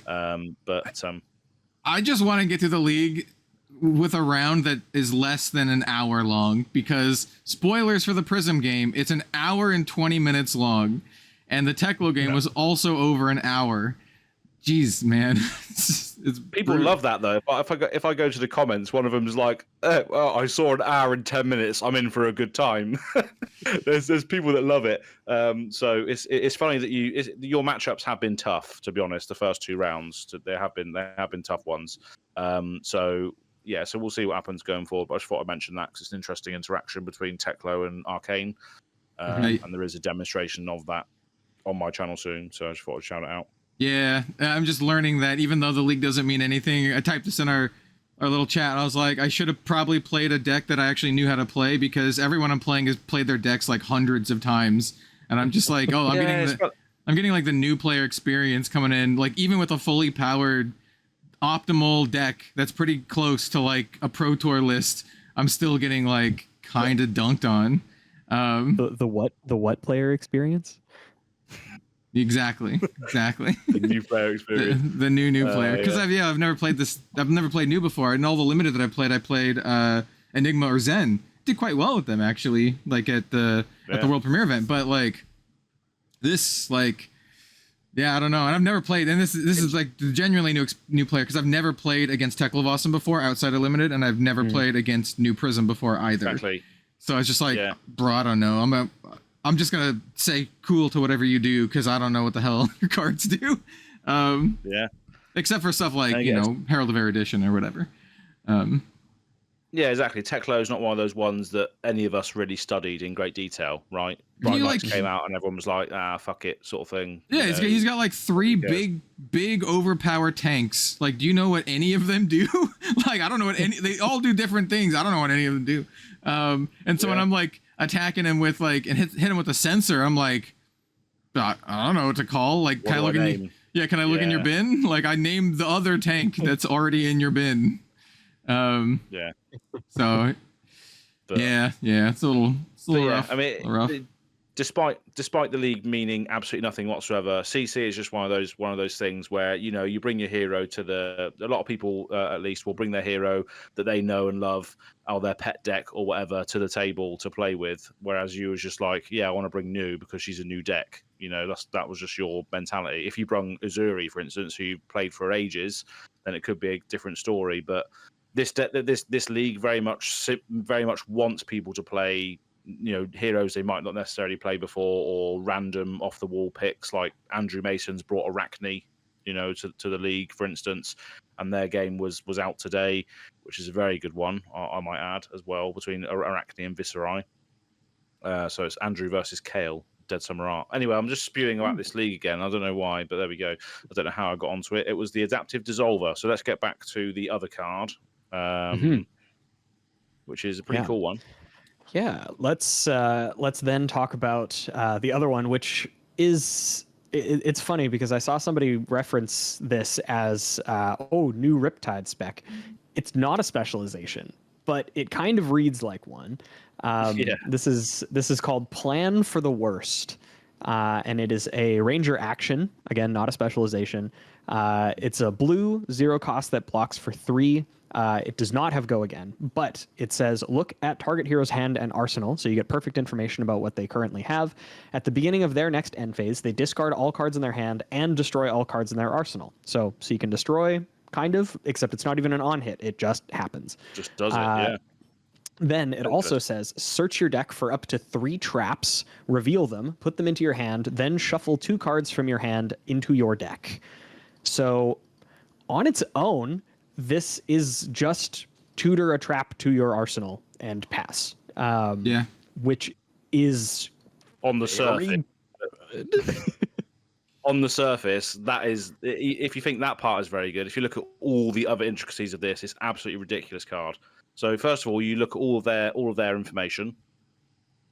just want to get to the league with a round that is less than an hour long, because spoilers for the Prism game, it's an hour and 20 minutes long, and the Teklo game was also over an hour. Jeez, man. It's People brutal. love that though. If I go to the comments, one of them's like, well, I saw an hour and 10 minutes. I'm in for a good time. there's people that love it. So it's funny that your matchups have been tough, to be honest. The first 2 rounds, they have been tough ones. So yeah, so we'll see what happens going forward. But I just thought I'd mention that because it's an interesting interaction between Teklo and Arcane, Right. and there is a demonstration of that on my channel soon. So I just thought I'd shout it out. Yeah, I'm just learning that even though the league doesn't mean anything, I typed this in our little chat. I was like, I should have probably played a deck that I actually knew how to play, because everyone I'm playing has played their decks like hundreds of times, and I'm just like, oh, I'm getting like the new player experience coming in. Like even with a fully powered optimal deck that's pretty close to like a Pro Tour list, I'm still getting like kind of dunked on. The what player experience? Exactly. The new player experience. the new player, because yeah. I've never played this. I've never played new before, and all the limited that I played Enigma or Zen. Did quite well with them actually, like at the world premiere event. But like this, like, yeah, I don't know. And I've never played, and this is like genuinely new player, because I've never played against Teklovosm before outside of limited, and I've never played against New Prism before either. Exactly. So it's just like, bro, I don't know. I'm just gonna say cool to whatever you do, because I don't know what the hell your cards do. Yeah. Except for stuff like, Herald of Erudition or whatever. Yeah, exactly. Teklo is not one of those ones that any of us really studied in great detail, right? Bright Lights came out and everyone was like, fuck it, sort of thing. Yeah, he's got like 3 big overpowered tanks. Like, do you know what any of them do? Like, I don't know what they all do different things. I don't know what any of them do. And so when I'm like attacking him with like, and hit him with a sensor, I'm like, I don't know what to call. Like, can I look can I look in your bin? Like, I named the other tank that's already in your bin. Yeah. So it's a little rough. I mean, despite the league meaning absolutely nothing whatsoever, CC is just one of those things where you bring your hero to a lot of people at least will bring their hero that they know and love, or their pet deck or whatever, to the table to play with. Whereas you was just like, I want to bring New because she's a new deck. That was just your mentality. If you brung Uzuri, for instance, who you played for ages, then it could be a different story. But this league very much wants people to play heroes they might not necessarily play before, or random off the wall picks. Like Andrew Mason's brought Arachne to the league, for instance, and their game was out today, which is a very good one, I might add, as well, between Arachne and Viserai. So it's Andrew versus Kale, Dead Summer Art. Anyway, I'm just spewing about this league again. I don't know why, but there we go. I don't know how I got onto it. It was the Adaptive Dissolver. So let's get back to the other card, which is a pretty cool one. Yeah, let's then talk about the other one, which is it's funny because I saw somebody reference this as new Riptide spec. It's not a specialization, but it kind of reads like one. This is called Plan for the Worst, and it is a ranger action. Again, not a specialization. It's a blue 0 cost that blocks for 3. It does not have go again, but it says look at target hero's hand and arsenal, so you get perfect information about what they currently have. At the beginning of their next end phase, they discard all cards in their hand and destroy all cards in their arsenal. So you can destroy, kind of, except it's not even an on hit. It just happens. Just does it, yeah. Then it also says search your deck for up to 3 traps, reveal them, put them into your hand, then shuffle 2 cards from your hand into your deck. So on its own, this is just tutor a trap to your arsenal and pass. Which is on the surface. On the surface, that is, if you think that part is very good, if you look at all the other intricacies of this, it's absolutely ridiculous card. So first of all, you look at all of their information,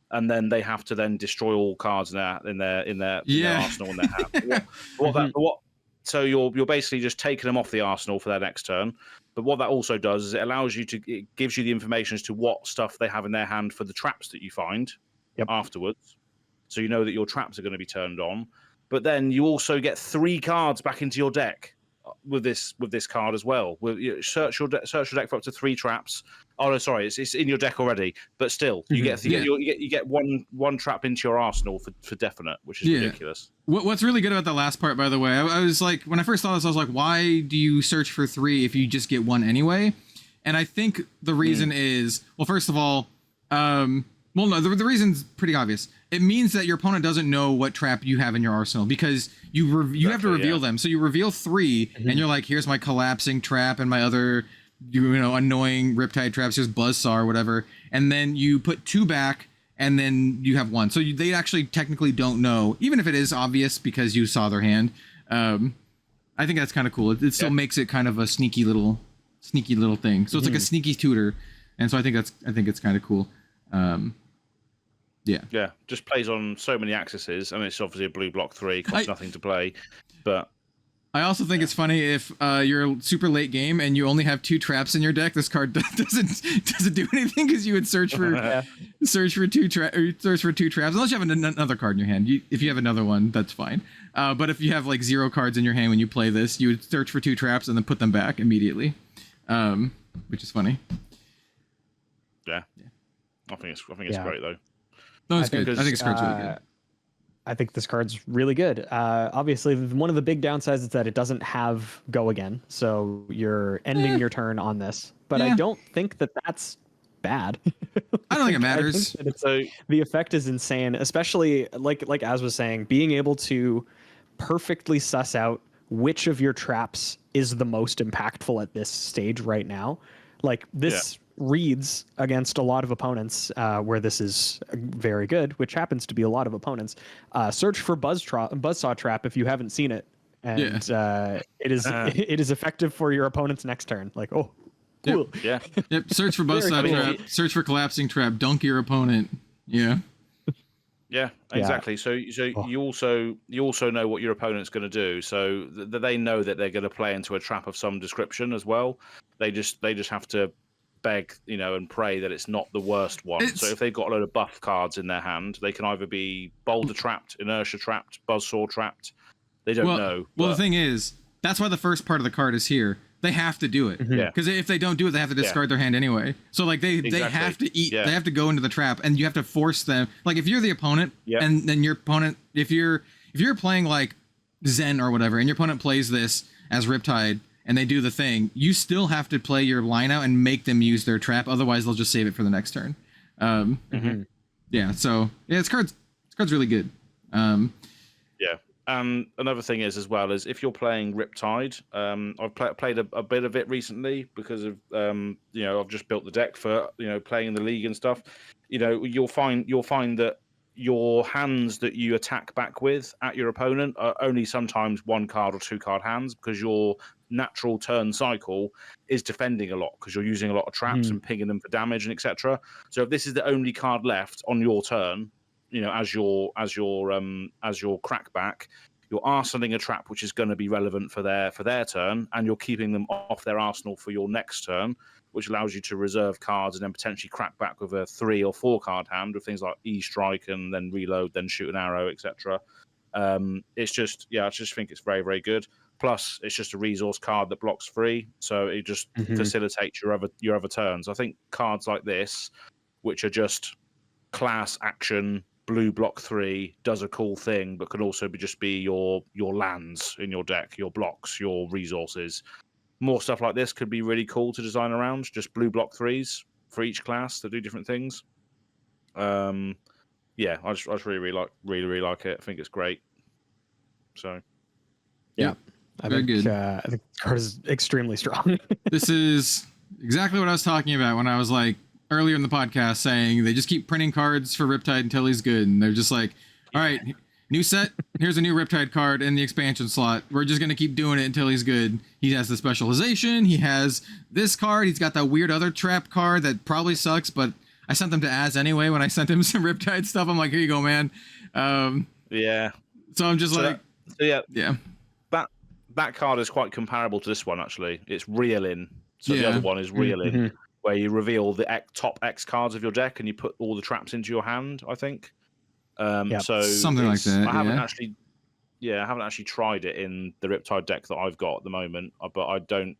and then they have to then destroy all cards in their arsenal and their hand. So you're basically just taking them off the arsenal for their next turn. But what that also does is it gives you the information as to what stuff they have in their hand for the traps that you find afterwards. So you know that your traps are going to be turned on. But then you also get 3 cards back into your deck with this card as well. Search your deck for up to 3 traps. Oh no, sorry, it's in your deck already, but still, you get one trap into your arsenal for definite, which is ridiculous. What's really good about the last part, by the way, I was like, when I first saw this, I was like, why do you search for 3 if you just get 1 anyway? And I think the reason is, well, first of all, the reason's pretty obvious. It means that your opponent doesn't know what trap you have in your arsenal, because you have to reveal them. So you reveal 3, and you're like, here's my collapsing trap and my other, annoying Riptide traps, just Buzzsaw or whatever. And then you put 2 back, and then you have 1. So they actually technically don't know, even if it is obvious because you saw their hand. I think that's kind of cool. It still makes it kind of a sneaky little thing. So it's like a sneaky tutor, and so I think it's kind of cool. Yeah, just plays on so many axes, and it's obviously a blue block 3, costs nothing to play. But I also think it's funny if you're a super late game and you only have 2 traps in your deck. This card doesn't do anything, because you would search for 2 traps, unless you have another card in your hand. If you have another one, that's fine. But if you have like 0 cards in your hand when you play this, you would search for 2 traps and then put them back immediately, which is funny. Yeah. I think it's great though. No, it's good. I think this card's really good. I think this card's really good. Obviously, one of the big downsides is that it doesn't have go again, so you're ending your turn on this. But I don't think that that's bad. I don't think it matters. The effect is insane, especially like Az was saying, being able to perfectly suss out which of your traps is the most impactful at this stage right now. Like this reads against a lot of opponents where this is very good, which happens to be a lot of opponents. Search for Buzzsaw Trap if you haven't seen it, and it is effective for your opponent's next turn. Like, oh, cool. Yep. Search for Buzzsaw Trap. Search for Collapsing Trap. Dunk your opponent. Yeah. Yeah, exactly. So you also know what your opponent's going to do, so they know that they're going to play into a trap of some description as well. They just have to beg, and pray that it's not the worst one. So if they've got a load of buff cards in their hand, they can either be Boulder trapped, Inertia trapped, Buzzsaw trapped. They don't know. Well, the thing is, that's why the first part of the card is here. They have to do it. Yeah. Because if they don't do it, they have to discard their hand anyway. So like they have to eat. Yeah. They have to go into the trap, and you have to force them. Like if you're the opponent, and then your opponent, if you're playing like Zen or whatever, and your opponent plays this as Riptide, and they do the thing, you still have to play your line out and make them use their trap. Otherwise, they'll just save it for the next turn. Yeah. So this card's really good. And another thing is as well is if you're playing Riptide, I've played a bit of it recently because of I've just built the deck for playing in the league and stuff. You'll find that your hands that you attack back with at your opponent are only sometimes 1 card or 2 card hands, because your natural turn cycle is defending a lot because you're using a lot of traps and pinging them for damage and etc. So if this is the only card left on your turn, as your crackback, you're arsenaling a trap which is going to be relevant for their turn, and you're keeping them off their arsenal for your next turn, which allows you to reserve cards and then potentially crack back with a 3 or 4 card hand with things like E-Strike and then reload, then shoot an arrow, etc. I just think it's very, very good. Plus, it's just a resource card that blocks free, so it just facilitates your other turns. I think cards like this, which are just class action, blue block 3, does a cool thing, but can also be your lands in your deck, your blocks, your resources. More stuff like this could be really cool to design around. Just blue block 3s for each class that do different things. I just really like it. I think it's great. So, I think the card is extremely strong. This is exactly what I was talking about when I was like earlier in the podcast saying they just keep printing cards for Riptide until he's good, and they're just like, all right, new set, here's a new Riptide card in the expansion slot. We're just going to keep doing it until he's good. He has the specialization, he has this card, he's got that weird other trap card that probably sucks, but I sent them to Az anyway when I sent him some Riptide stuff. I'm like, here you go, man. So I'm just that card is quite comparable to this one, actually. It's reeling. So the other one is reeling, where you reveal the top X cards of your deck and you put all the traps into your hand, I think. So something like that. yeah, I haven't actually tried it in the Riptide deck that I've got at the moment, but I don't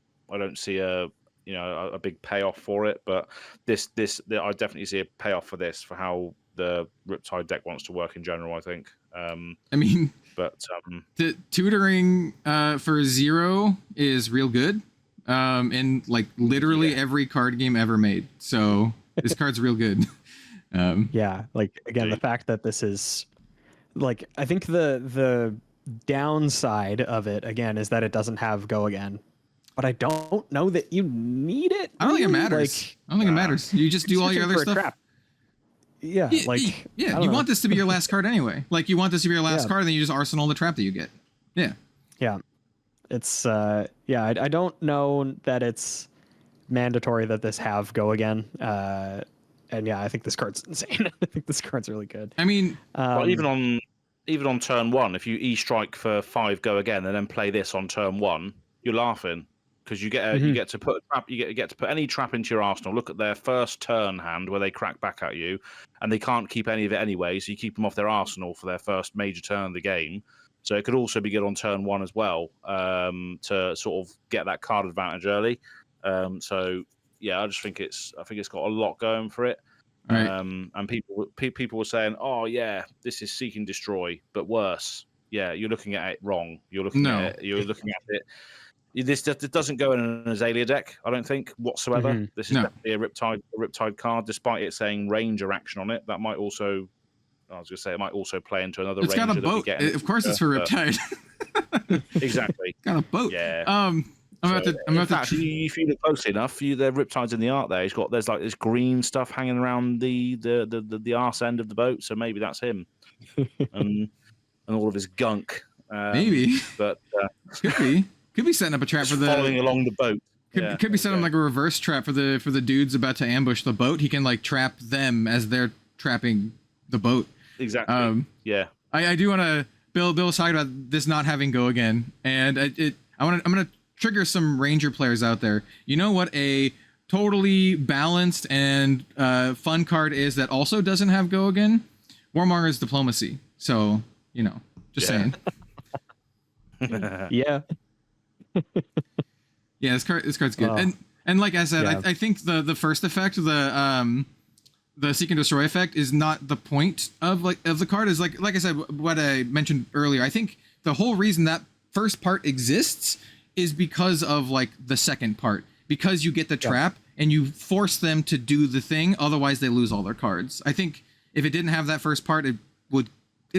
see a a big payoff for it. But I definitely see a payoff for this, for how the Riptide deck wants to work in general, I think. I mean, but the tutoring for 0 is real good, in like literally every card game ever made. So this card's real good. Yeah, like again, the fact that this is like, I think the downside of it again is that it doesn't have go again, but I don't know that you need it. I don't think it really. matters. Like, I don't think it matters. You just do all your other stuff. Yeah, like you want this to be your last card anyway. Like you want this to be your last card, and then you just arsenal the trap that you get. Yeah. Yeah. It's I don't know that it's mandatory that this have go again. And yeah, I think this card's insane. I think this card's really good. I mean, well, even on turn 1, if you E-strike for 5 go again and then play this on turn 1, you're laughing, because you get to put a trap, you get to put any trap into your arsenal. Look at their first turn hand where they crack back at you, and they can't keep any of it anyway, so you keep them off their arsenal for their first major turn of the game. So it could also be good on turn 1 as well, to sort of get that card advantage early. So yeah, I think it's got a lot going for it. Right. And people were saying, oh yeah, this is seek and destroy, but worse. Yeah, you're looking at it wrong. You're looking at it. This doesn't go in an Aelia deck, I don't think, whatsoever. This is definitely a Riptide card, despite it saying Ranger action on it. That might also, I was going to say, it might also play into another Ranger. It's got a boat. Of course, it's for Riptide. Exactly. Got a boat. Yeah. If you look closely enough, the Riptide's in the art there. There's like this green stuff hanging around the arse end of the boat, so maybe that's him, and all of his gunk. Maybe, but could be setting up a trap for the following along the boat. Could be setting up like a reverse trap for the dudes about to ambush the boat. He can like trap them as they're trapping the boat. Exactly. Yeah. I do want to. Bill was talking about this not having go again, and I'm gonna trigger some Ranger players out there. You know what a totally balanced and fun card is that also doesn't have go again? Warmonger's Diplomacy. So, just saying. Yeah. Yeah, this card's good. And like I said, I think the first effect, the seek and destroy effect, is not the point of the card. Is like I said, what I mentioned earlier. I think the whole reason that first part exists is because of like the second part, because you get the trap and you force them to do the thing, otherwise they lose all their cards. I think if it didn't have that first part, it'd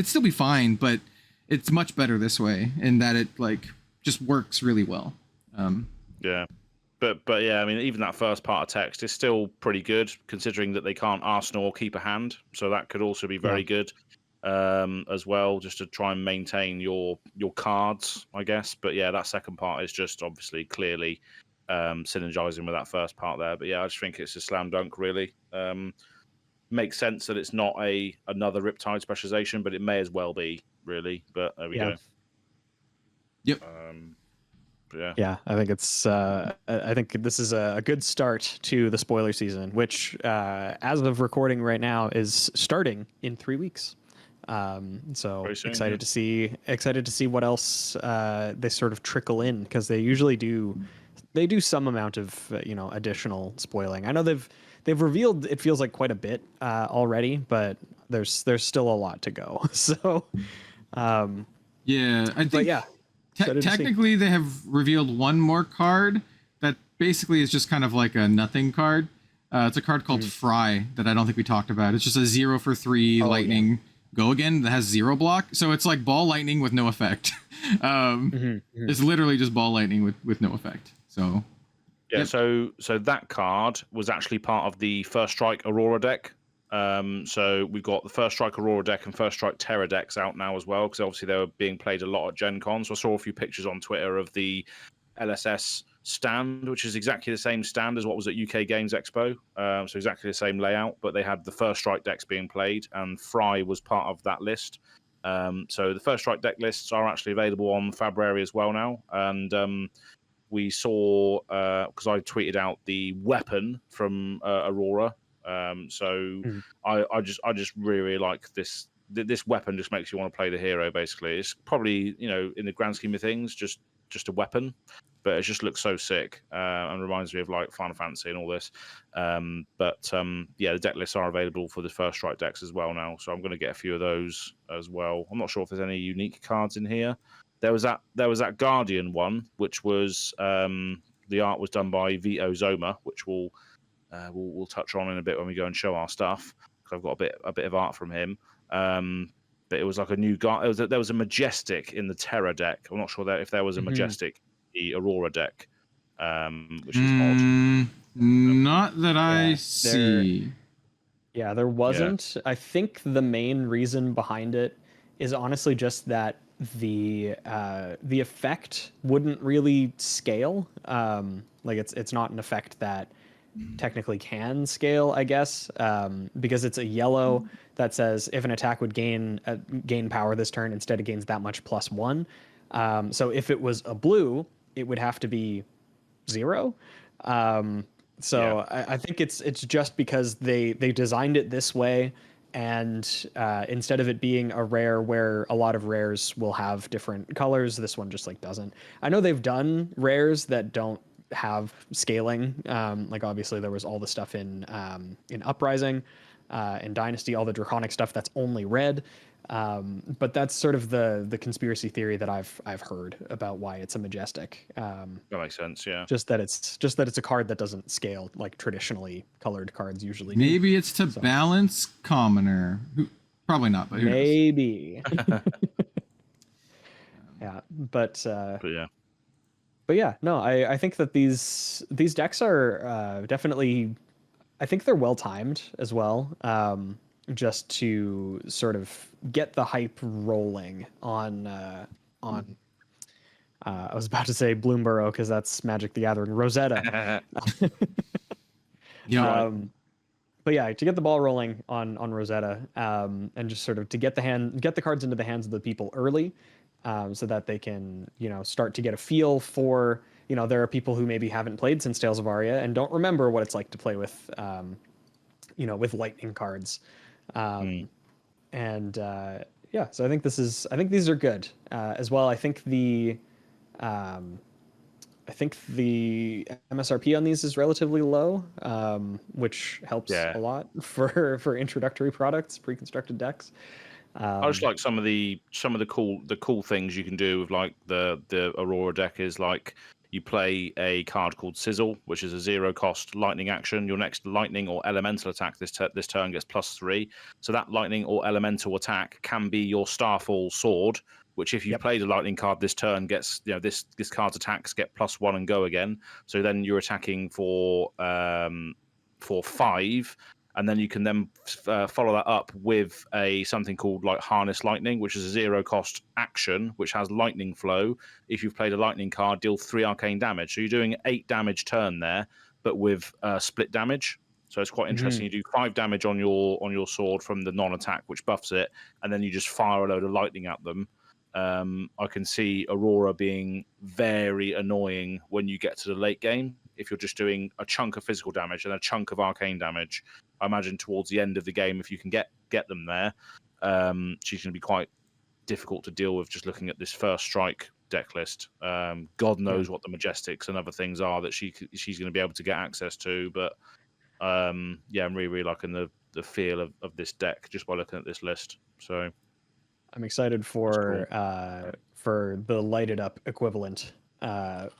still be fine, but it's much better this way in that it like just works really well. Yeah. But yeah, I mean, even that first part of text is still pretty good, considering that they can't arsenal or keep a hand, so that could also be very good. As well, just to try and maintain your cards, I guess. But yeah, that second part is just obviously clearly synergizing with that first part there. But yeah, I just think it's a slam dunk, really. Makes sense that it's not another Riptide specialization, but it may as well be, really. But there we go. Yep. Yeah, I think it's. I think this is a good start to the spoiler season, which, as of recording right now, is starting in 3 weeks. So excited to see what else they sort of trickle in, because they usually do some amount of additional spoiling. I know they've revealed, it feels like, quite a bit already, but there's still a lot to go. So yeah, I think technically they have revealed one more card that basically is just kind of like a nothing card. It's a card called Fry that I don't think we talked about. It's just a 0 for 3 lightning. Yeah. Go again that has 0 block, so it's like ball lightning with no effect. It's literally just ball lightning with no effect. So yeah, so that card was actually part of the First Strike Aurora deck. So we've got the First Strike Aurora deck and First Strike Terror decks out now as well, because obviously they were being played a lot at Gen Con. So I saw a few pictures on Twitter of the LSS stand, which is exactly the same stand as what was at UK Games Expo. So exactly the same layout, but they had the First Strike decks being played, and Fry was part of that list. So the First Strike deck lists are actually available on February as well now. And we saw, because I tweeted out the weapon from Aurora. I just really like this this weapon just makes you want to play the hero. Basically, it's probably, you know, in the grand scheme of things, just a weapon, but it just looks so sick and reminds me of like Final Fantasy and all this. Yeah, the deck lists are available for the First Strike decks as well now, so I'm going to get a few of those as well. I'm not sure if there's any unique cards in here. There was that Guardian one, which was the art was done by Vito Zoma, which we'll touch on in a bit when we go and show our stuff. Because I've got a bit of art from him. But it was like a new guy. There was a Majestic in the Terra deck. I'm not sure if there was a Majestic in the Aurora deck, which is odd. Not that I see. Yeah, there wasn't. Yeah. I think the main reason behind it is honestly just that the effect wouldn't really scale. Like it's not an effect that technically can scale, I guess, because it's a yellow that says if an attack would gain power this turn, instead it gains that much +1. So if it was a blue, it would have to be 0. I think it's just because they designed it this way, and instead of it being a rare where a lot of rares will have different colors, this one just like doesn't. I know they've done rares that don't have scaling. Like obviously there was all the stuff in Uprising, in Dynasty, all the draconic stuff that's only red. But that's sort of the conspiracy theory that I've heard about why it's a Majestic. That makes sense, yeah. Just that it's a card that doesn't scale like traditionally colored cards usually do. Maybe it's to balance Commoner. Probably not, but maybe. Yeah, but yeah. But yeah, no, I think that these decks are definitely, I think they're well timed as well, just to sort of get the hype rolling on I was about to say Bloomborough because that's Magic the Gathering, Rosetta. Yeah. But yeah, to get the ball rolling on Rosetta, and just sort of to get the cards into the hands of the people early. So that they can, you know, start to get a feel for, you know, there are people who maybe haven't played since Tales of Aria and don't remember what it's like to play with, you know, with lightning cards. So I think these are good as well. I think the MSRP on these is relatively low, which helps a lot for introductory products, pre-constructed decks. I just like some of the cool things you can do with like the Aurora deck is like you play a card called Sizzle, which is a 0-cost lightning action. Your next lightning or elemental attack this turn gets +3. So that lightning or elemental attack can be your Starfall sword, which if you played a lightning card this turn gets, you know, this card's attacks get +1 and go again. So then you're attacking for 5. And then you can then follow that up with something called like Harness Lightning, which is a 0-cost action, which has lightning flow. If you've played a lightning card, deal 3 arcane damage. So you're doing 8 damage turn there, but with split damage. So it's quite interesting. You do 5 damage on your sword from the non-attack, which buffs it, and then you just fire a load of lightning at them. I can see Aurora being very annoying when you get to the late game. If you're just doing a chunk of physical damage and a chunk of arcane damage, I imagine towards the end of the game, if you can get them there, she's going to be quite difficult to deal with just looking at this First Strike deck list. God knows what the Majestics and other things are that she's going to be able to get access to. But I'm really, really liking the feel of this deck just by looking at this list. So I'm excited for the lighted up equivalent. But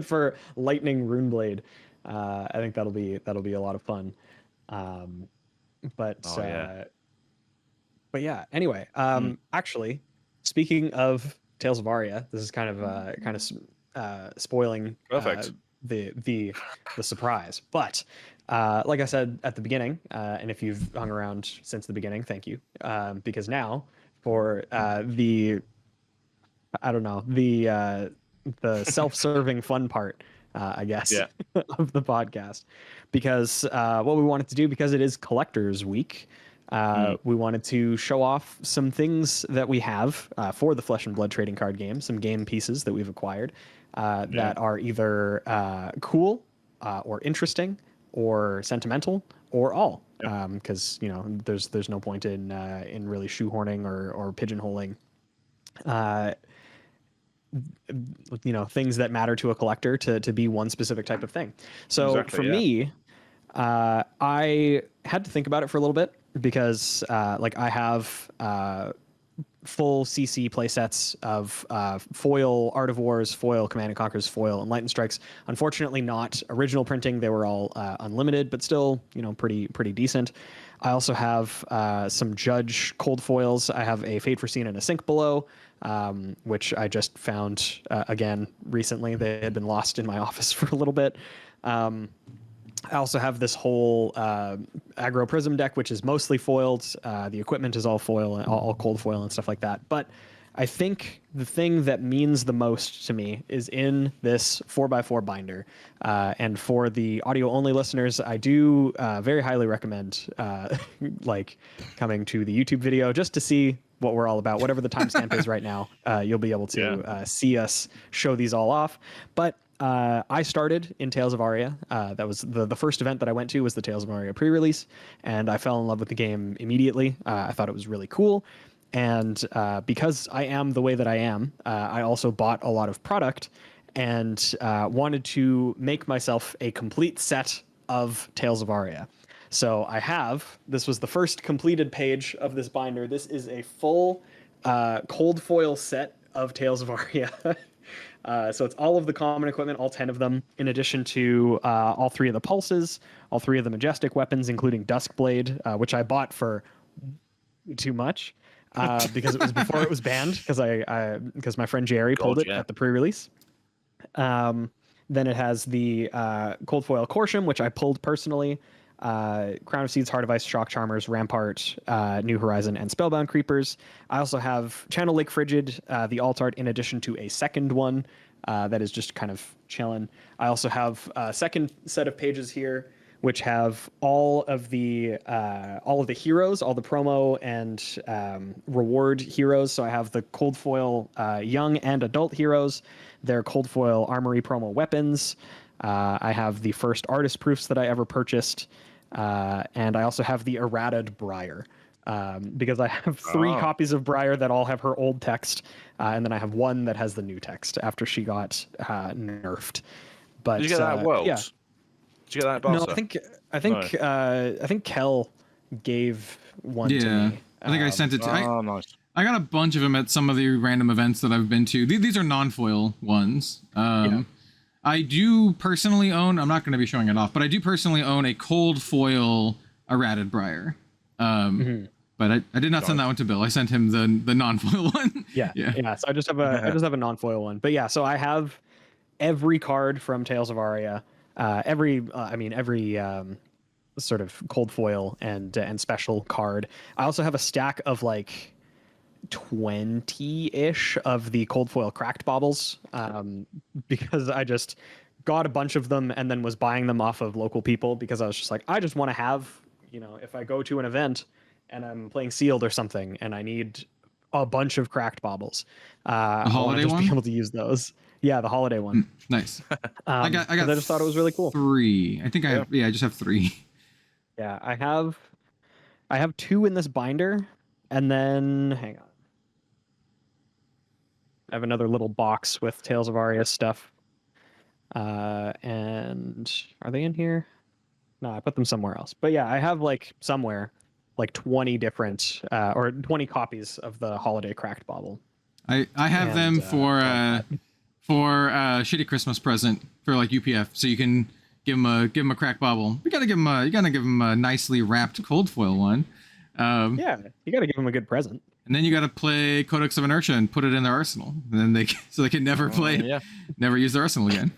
for Lightning Runeblade, I think that'll be a lot of fun. Anyway, actually, speaking of Tales of Aria, this is kind of spoiling the surprise. But like I said at the beginning, and if you've hung around since the beginning, thank you, because now for the self-serving fun part, I guess, of the podcast, because what we wanted to do, because it is Collectors Week, we wanted to show off some things that we have for the Flesh and Blood trading card game, some game pieces that we've acquired that are either cool or interesting or sentimental or all, Yep. because there's no point in really shoehorning or pigeonholing things that matter to a collector to be one specific type of thing. So Exactly, for yeah. me, I had to think about it for a little bit because I have full CC playsets of foil Art of Wars, foil Command and Conquer's, foil Enlightened Strikes. Unfortunately, not original printing; they were all unlimited, but still, pretty decent. I also have some Judge cold foils. I have a Fate Foreseen and a Sink Below, which I just found again recently. They had been lost in my office for a little bit. I also have this whole aggro prism deck, which is mostly foiled. The equipment is all foil, all cold foil and stuff like that. But I think the thing that means the most to me is in this 4x4 binder. And for the audio only listeners, I do very highly recommend coming to the YouTube video just to see what we're all about. Whatever the timestamp is right now, you'll be able to see us show these all off. But I started in Tales of Aria. That was the first event that I went to was the Tales of Aria pre-release, and I fell in love with the game immediately. I thought it was really cool, and because I am the way that I am, I also bought a lot of product and wanted to make myself a complete set of Tales of Aria. So this was the first completed page of this binder. This is a full cold foil set of Tales of Aria. So it's all of the common equipment, all 10 of them, in addition to all 3 of the pulses, all 3 of the majestic weapons, including Duskblade, which I bought for too much because it was before it was banned, because my friend Jerry pulled it at the pre-release. Then it has the cold foil Corsham, which I pulled personally, Crown of Seeds, Heart of Ice, Shock Charmers, Rampart, New Horizon, and Spellbound Creepers. I also have Channel Lake Frigid, the alt art, in addition to a second one that is just kind of chilling. I also have a second set of pages here, which have all of the heroes, all the promo and reward heroes. So I have the cold foil young and adult heroes, their cold foil armory promo weapons. I have the first artist proofs that I ever purchased. And I also have the errated Briar, because I have 3 copies of Briar that all have her old text, and then I have one that has the new text after she got nerfed. But Did you get that at Worlds? Yeah. Did you get that at Barca? No, I think Kel gave one to me. I think I sent it to. Nice. I got a bunch of them at some of the random events that I've been to. These are non-foil ones. I do personally own, I'm not going to be showing it off, but I do personally own a cold foil errated Briar. But I did not send that one to Bill. I sent him the non-foil one. Yeah. So I just have a non-foil one. But yeah, so I have every card from Tales of Aria, every sort of cold foil and special card. I also have a stack of 20-ish of the cold foil cracked baubles, because I just got a bunch of them and then was buying them off of local people because I was just like, I just want to have, if I go to an event and I'm playing sealed or something and I need a bunch of cracked baubles, the holiday one, be able to use those. Yeah, the holiday one. Nice. I got. I just thought it was really cool. 3. I think I just have 3. Yeah, I have 2 in this binder, and then hang on. I have another little box with Tales of Aria stuff. And are they in here? No, I put them somewhere else. But yeah, I have somewhere 20 different or 20 copies of the holiday cracked bauble. I have them for shitty Christmas present for UPF, so you can give him a cracked bauble. You gotta give him a nicely wrapped cold foil one. Yeah, you gotta give him a good present. And then you got to play Codex of Inertia and put it in their arsenal, and then they can never play it, never use their arsenal again.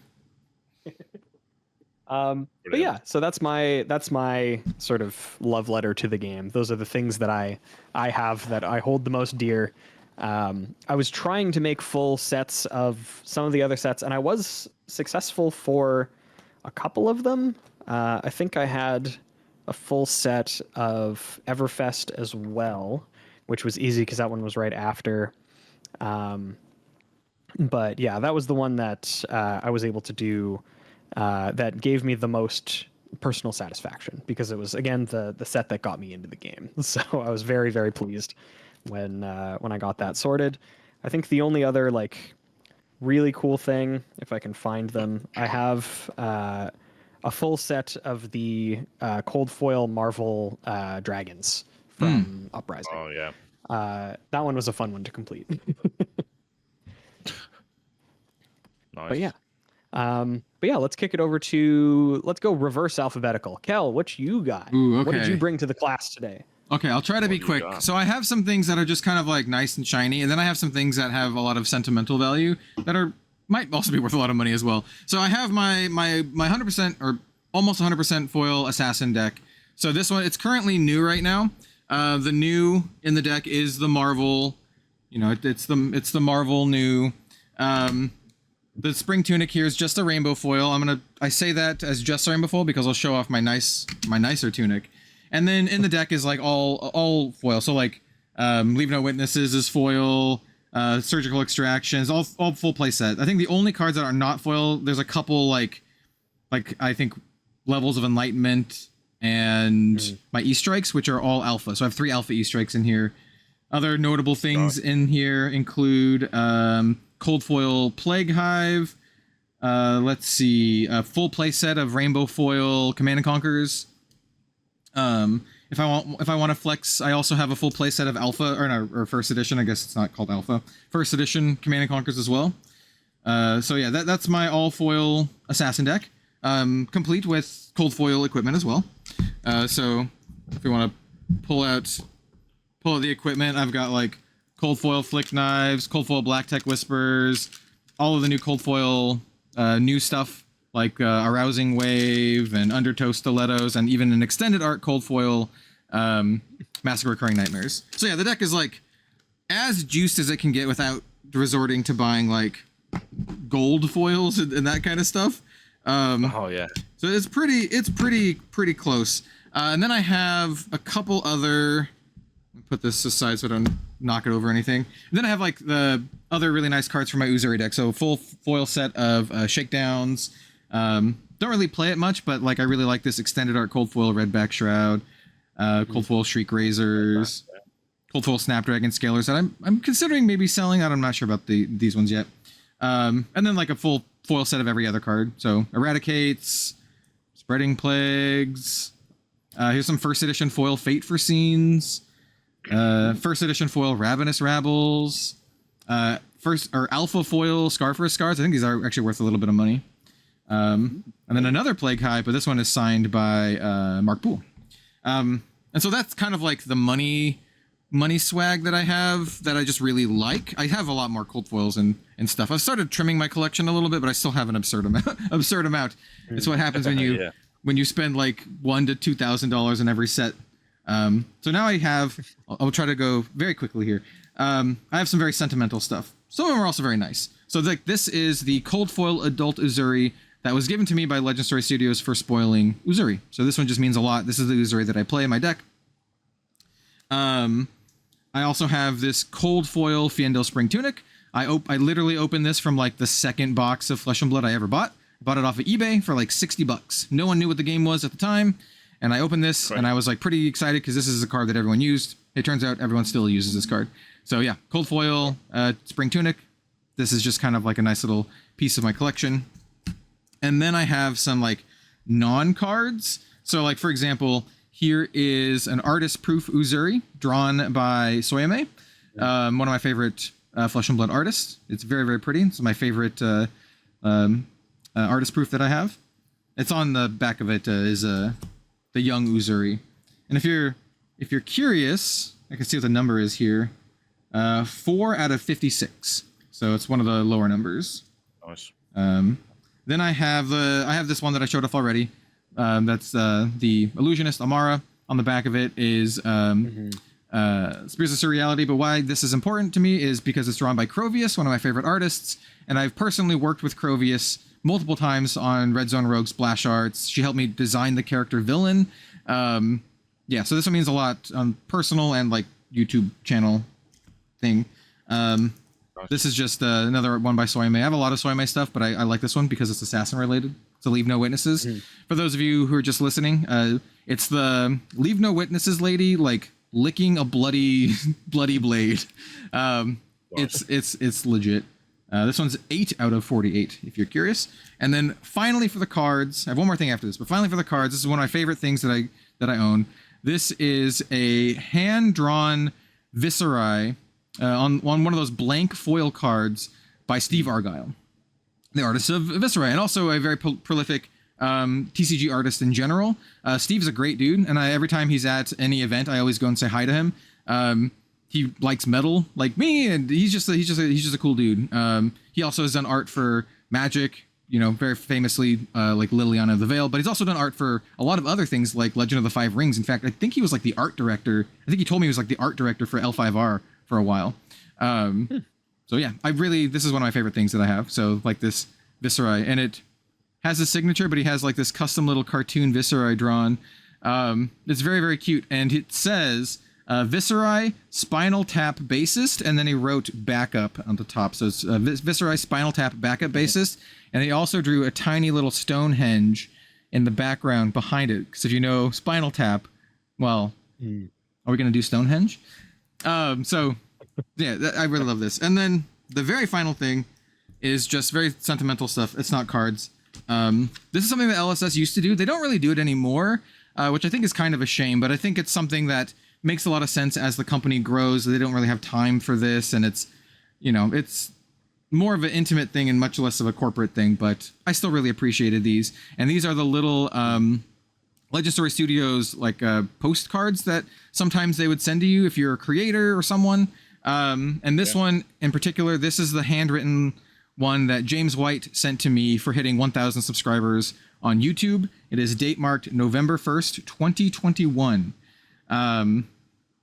But yeah, so that's my sort of love letter to the game. Those are the things that I have that I hold the most dear. I was trying to make full sets of some of the other sets, and I was successful for a couple of them. I think I had a full set of Everfest as well, which was easy because that one was right after. But yeah, that was the one that I was able to do that gave me the most personal satisfaction because it was again the set that got me into the game. So I was very, very pleased when I got that sorted. I think the only other like really cool thing, if I can find them, I have a full set of the cold foil Marvel dragons from Uprising. Oh yeah. That one was a fun one to complete. Nice. But yeah, let's kick it over to, let's go reverse alphabetical. Kel, what you got? Ooh, What did okay. you bring to the class today? Okay, I'll try to be do you quick. got? So I have some things that are just kind of like nice and shiny, and then I have some things that have a lot of sentimental value that are might also be worth a lot of money as well. So I have my 100% or almost 100% foil assassin deck. So this one, it's currently new right now. The new in the deck is the Marvel. You know, it's the Marvel new. The spring tunic here is just a rainbow foil. I say that as just a rainbow foil because I'll show off my nicer tunic. And then in the deck is like all foil. So like Leave No Witnesses is foil, Surgical Extractions, all full play set. I think the only cards that are not foil, there's a couple like I think Levels of Enlightenment and my E-Strikes, which are all alpha. So I have 3 alpha E-Strikes in here. Other notable things in here include Cold Foil Plague Hive. Let's see, a full play set of Rainbow Foil Command and Conquerors. If I want to flex, I also have a full play set of Alpha or First Edition. I guess it's not called Alpha. First Edition Command and Conquerors as well. So yeah, that's my all foil assassin deck, complete with cold foil equipment as well. So if we want to pull out the equipment, I've got like cold foil flick knives, cold foil black tech whispers, all of the new cold foil new stuff like Arousing Wave and Undertow Stilettos, and even an extended art cold foil Massacre Recurring Nightmares. So yeah, the deck is like as juiced as it can get without resorting to buying like gold foils and that kind of stuff. Oh yeah. So it's pretty close. And then I have a couple other. Let me put this aside so I don't knock it over anything. And then I have like the other really nice cards for my Uzuri deck. So full foil set of Shakedowns. Don't really play it much, but like I really like this extended art cold foil Redback Shroud, cold foil Shriek Razors, cold foil Snapdragon Scalers that I'm considering maybe selling. I'm not sure about these ones yet. And then like a full foil set of every other card. So Eradicates, Spreading Plagues. Here's some first edition foil Fate for Scenes. First edition foil Ravenous Rabbles. Alpha foil Scar for Scars. I think these are actually worth a little bit of money. And then another Plague Hive, but this one is signed by Mark Poole. And so that's kind of like the money swag that I have that I just really like. I have a lot more cold foils and stuff. I've started trimming my collection a little bit, but I still have an absurd amount. It's what happens when you when you spend like $1,000 to $2,000 in every set. So now I have. I'll try to go very quickly here. I have some very sentimental stuff. Some of them are also very nice. So like this is the cold foil adult Uzuri that was given to me by Legend Story Studios for spoiling Uzuri. So this one just means a lot. This is the Uzuri that I play in my deck. I also have this cold foil Fiendel Spring Tunic. I literally opened this from like the second box of Flesh and Blood I ever bought. I bought it off of eBay for like $60. No one knew what the game was at the time. And I opened this and I was like pretty excited because this is a card that everyone used. It turns out everyone still uses this card. So yeah, cold foil, Spring Tunic. This is just kind of like a nice little piece of my collection. And then I have some like non-cards. So like, for example, here is an artist proof Uzuri drawn by Soyame, one of my favorite Flesh and Blood artists. It's very, very pretty. It's my favorite artist proof that I have. It's on the back of it is the young Uzuri. And if you're curious, I can see what the number is here. 4 out of 56. So it's one of the lower numbers. Nice. Then I have this one that I showed off already. That's the Illusionist Amara. On the back of it is Spears of Surreality. But why this is important to me is because it's drawn by Crovius, one of my favorite artists. And I've personally worked with Crovius multiple times on Red Zone Rogue splash arts. She helped me design the character villain. Yeah, so this one means a lot on personal and like YouTube channel thing. This is just another one by Soyame. I have a lot of Soyame stuff, but I like this one because it's assassin related. So Leave No Witnesses. For those of you who are just listening, it's the Leave No Witnesses lady like licking a bloody blade. It's legit. This one's 8 out of 48, if you're curious. And then finally for the cards, I have one more thing after this, but finally for the cards, this is one of my favorite things that I own. This is a hand-drawn Visceri on one of those blank foil cards by Steve Argyle, the artist of Visceri, and also a very prolific TCG artist in general. Steve's a great dude, and every time he's at any event, I always go and say hi to him. He likes metal like me, and he's just a cool dude. He also has done art for Magic, very famously like Liliana of the Veil, but he's also done art for a lot of other things like Legend of the Five Rings. In fact, I think he was like the art director. I think he told me he was like the art director for L5R for a while. So yeah, this is one of my favorite things that I have. So like this Visceri, and it has a signature, but he has like this custom little cartoon Visceri drawn. It's very, very cute. And it says, Visceri, Spinal Tap bassist, and then he wrote backup on the top. So it's Visceri, Spinal Tap backup bassist, and he also drew a tiny little Stonehenge in the background behind it. Because if you know Spinal Tap, well, are we going to do Stonehenge? So yeah, I really love this. And then the very final thing is just very sentimental stuff. It's not cards. This is something that LSS used to do. They don't really do it anymore, which I think is kind of a shame, but I think it's something that makes a lot of sense as the company grows. They don't really have time for this, and it's more of an intimate thing and much less of a corporate thing, but I still really appreciated these. And these are the little Legend Story Studios like postcards that sometimes they would send to you if you're a creator or someone. And this one in particular, this is the handwritten one that James White sent to me for hitting 1,000 subscribers on YouTube. It is date marked November 1st, 2021. I'm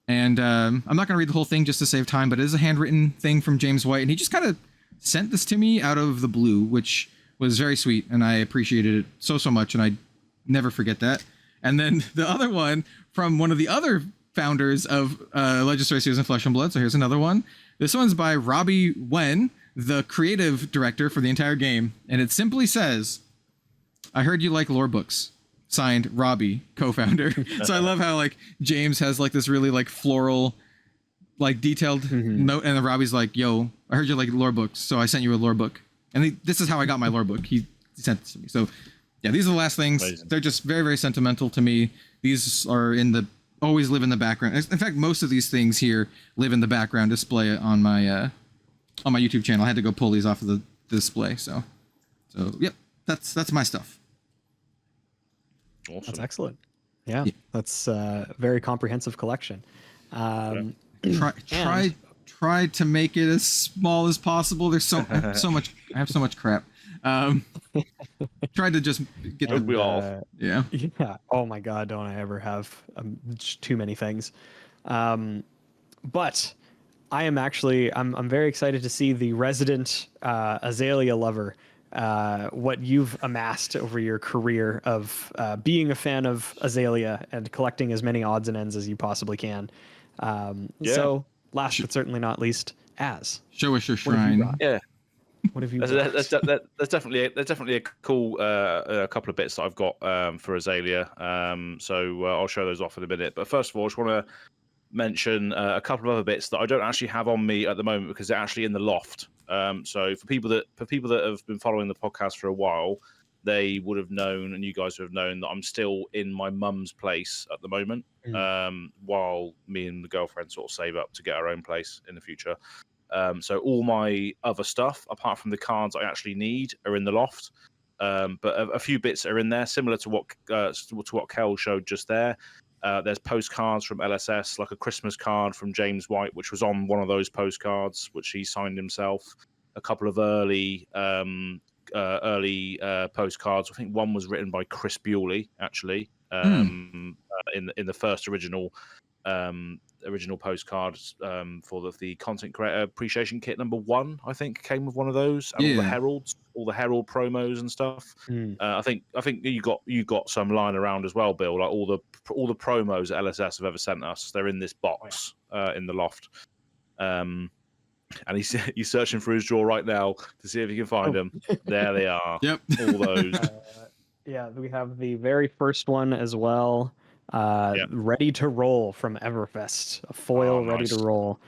not going to read the whole thing just to save time, but it is a handwritten thing from James White, and he just kind of sent this to me out of the blue, which was very sweet, and I appreciated it so much, and I never forget that. And then the other one from one of the other founders of Legend Story Series and Flesh and Blood. So here's another one. This one's by Robbie Wen, the creative director for the entire game, and it simply says, "I heard you like lore books. Signed, Robbie, co-founder." So I love how like James has like this really like floral, like detailed note, and then Robbie's like, "Yo, I heard you like lore books, so I sent you a lore book." And this is how I got my lore book. He sent it to me. So yeah, these are the last things. Amazing. They're just very, very sentimental to me. These are always live in the background. In fact, most of these things here live in the background display on my YouTube channel. I had to go pull these off of the display. So yep, that's my stuff. Awesome. That's excellent. Yeah, that's a very comprehensive collection. Try to make it as small as possible. There's so much. I have so much crap. Tried to just get we all. Yeah. Oh my God, don't I ever have just too many things. But I am actually I'm very excited to see the resident Aelia lover. What you've amassed over your career of being a fan of Aelia and collecting as many odds and ends as you possibly can. So last but certainly not least, show us your shrine. Yeah. What have you? That's definitely a cool couple of bits that I've got for Aelia. So I'll show those off in a minute. But first of all, I just want to mention a couple of other bits that I don't actually have on me at the moment because they're actually in the loft. So for people that have been following the podcast for a while, they would have known, and you guys would have known, that I'm still in my mum's place at the moment, while me and the girlfriend sort of save up to get our own place in the future. So all my other stuff, apart from the cards I actually need, are in the loft. But a few bits are in there, similar to what Kel showed just there. There's postcards from LSS, like a Christmas card from James White, which was on one of those postcards, which he signed himself. A couple of early postcards. I think one was written by Chris Bewley, actually, in the first original postcards for the content creator appreciation kit #1. I think came with one of those, and all the herald promos and stuff. I think you got some lying around as well, Bill. Like all the promos that LSS have ever sent us, they're in this box in the loft. And he's searching through his drawer right now to see if he can find them. There they are. Yep. All those. Yeah, we have the very first one as well. Yeah. Ready to roll from Everfest, a foil Oh, ready nice. to roll.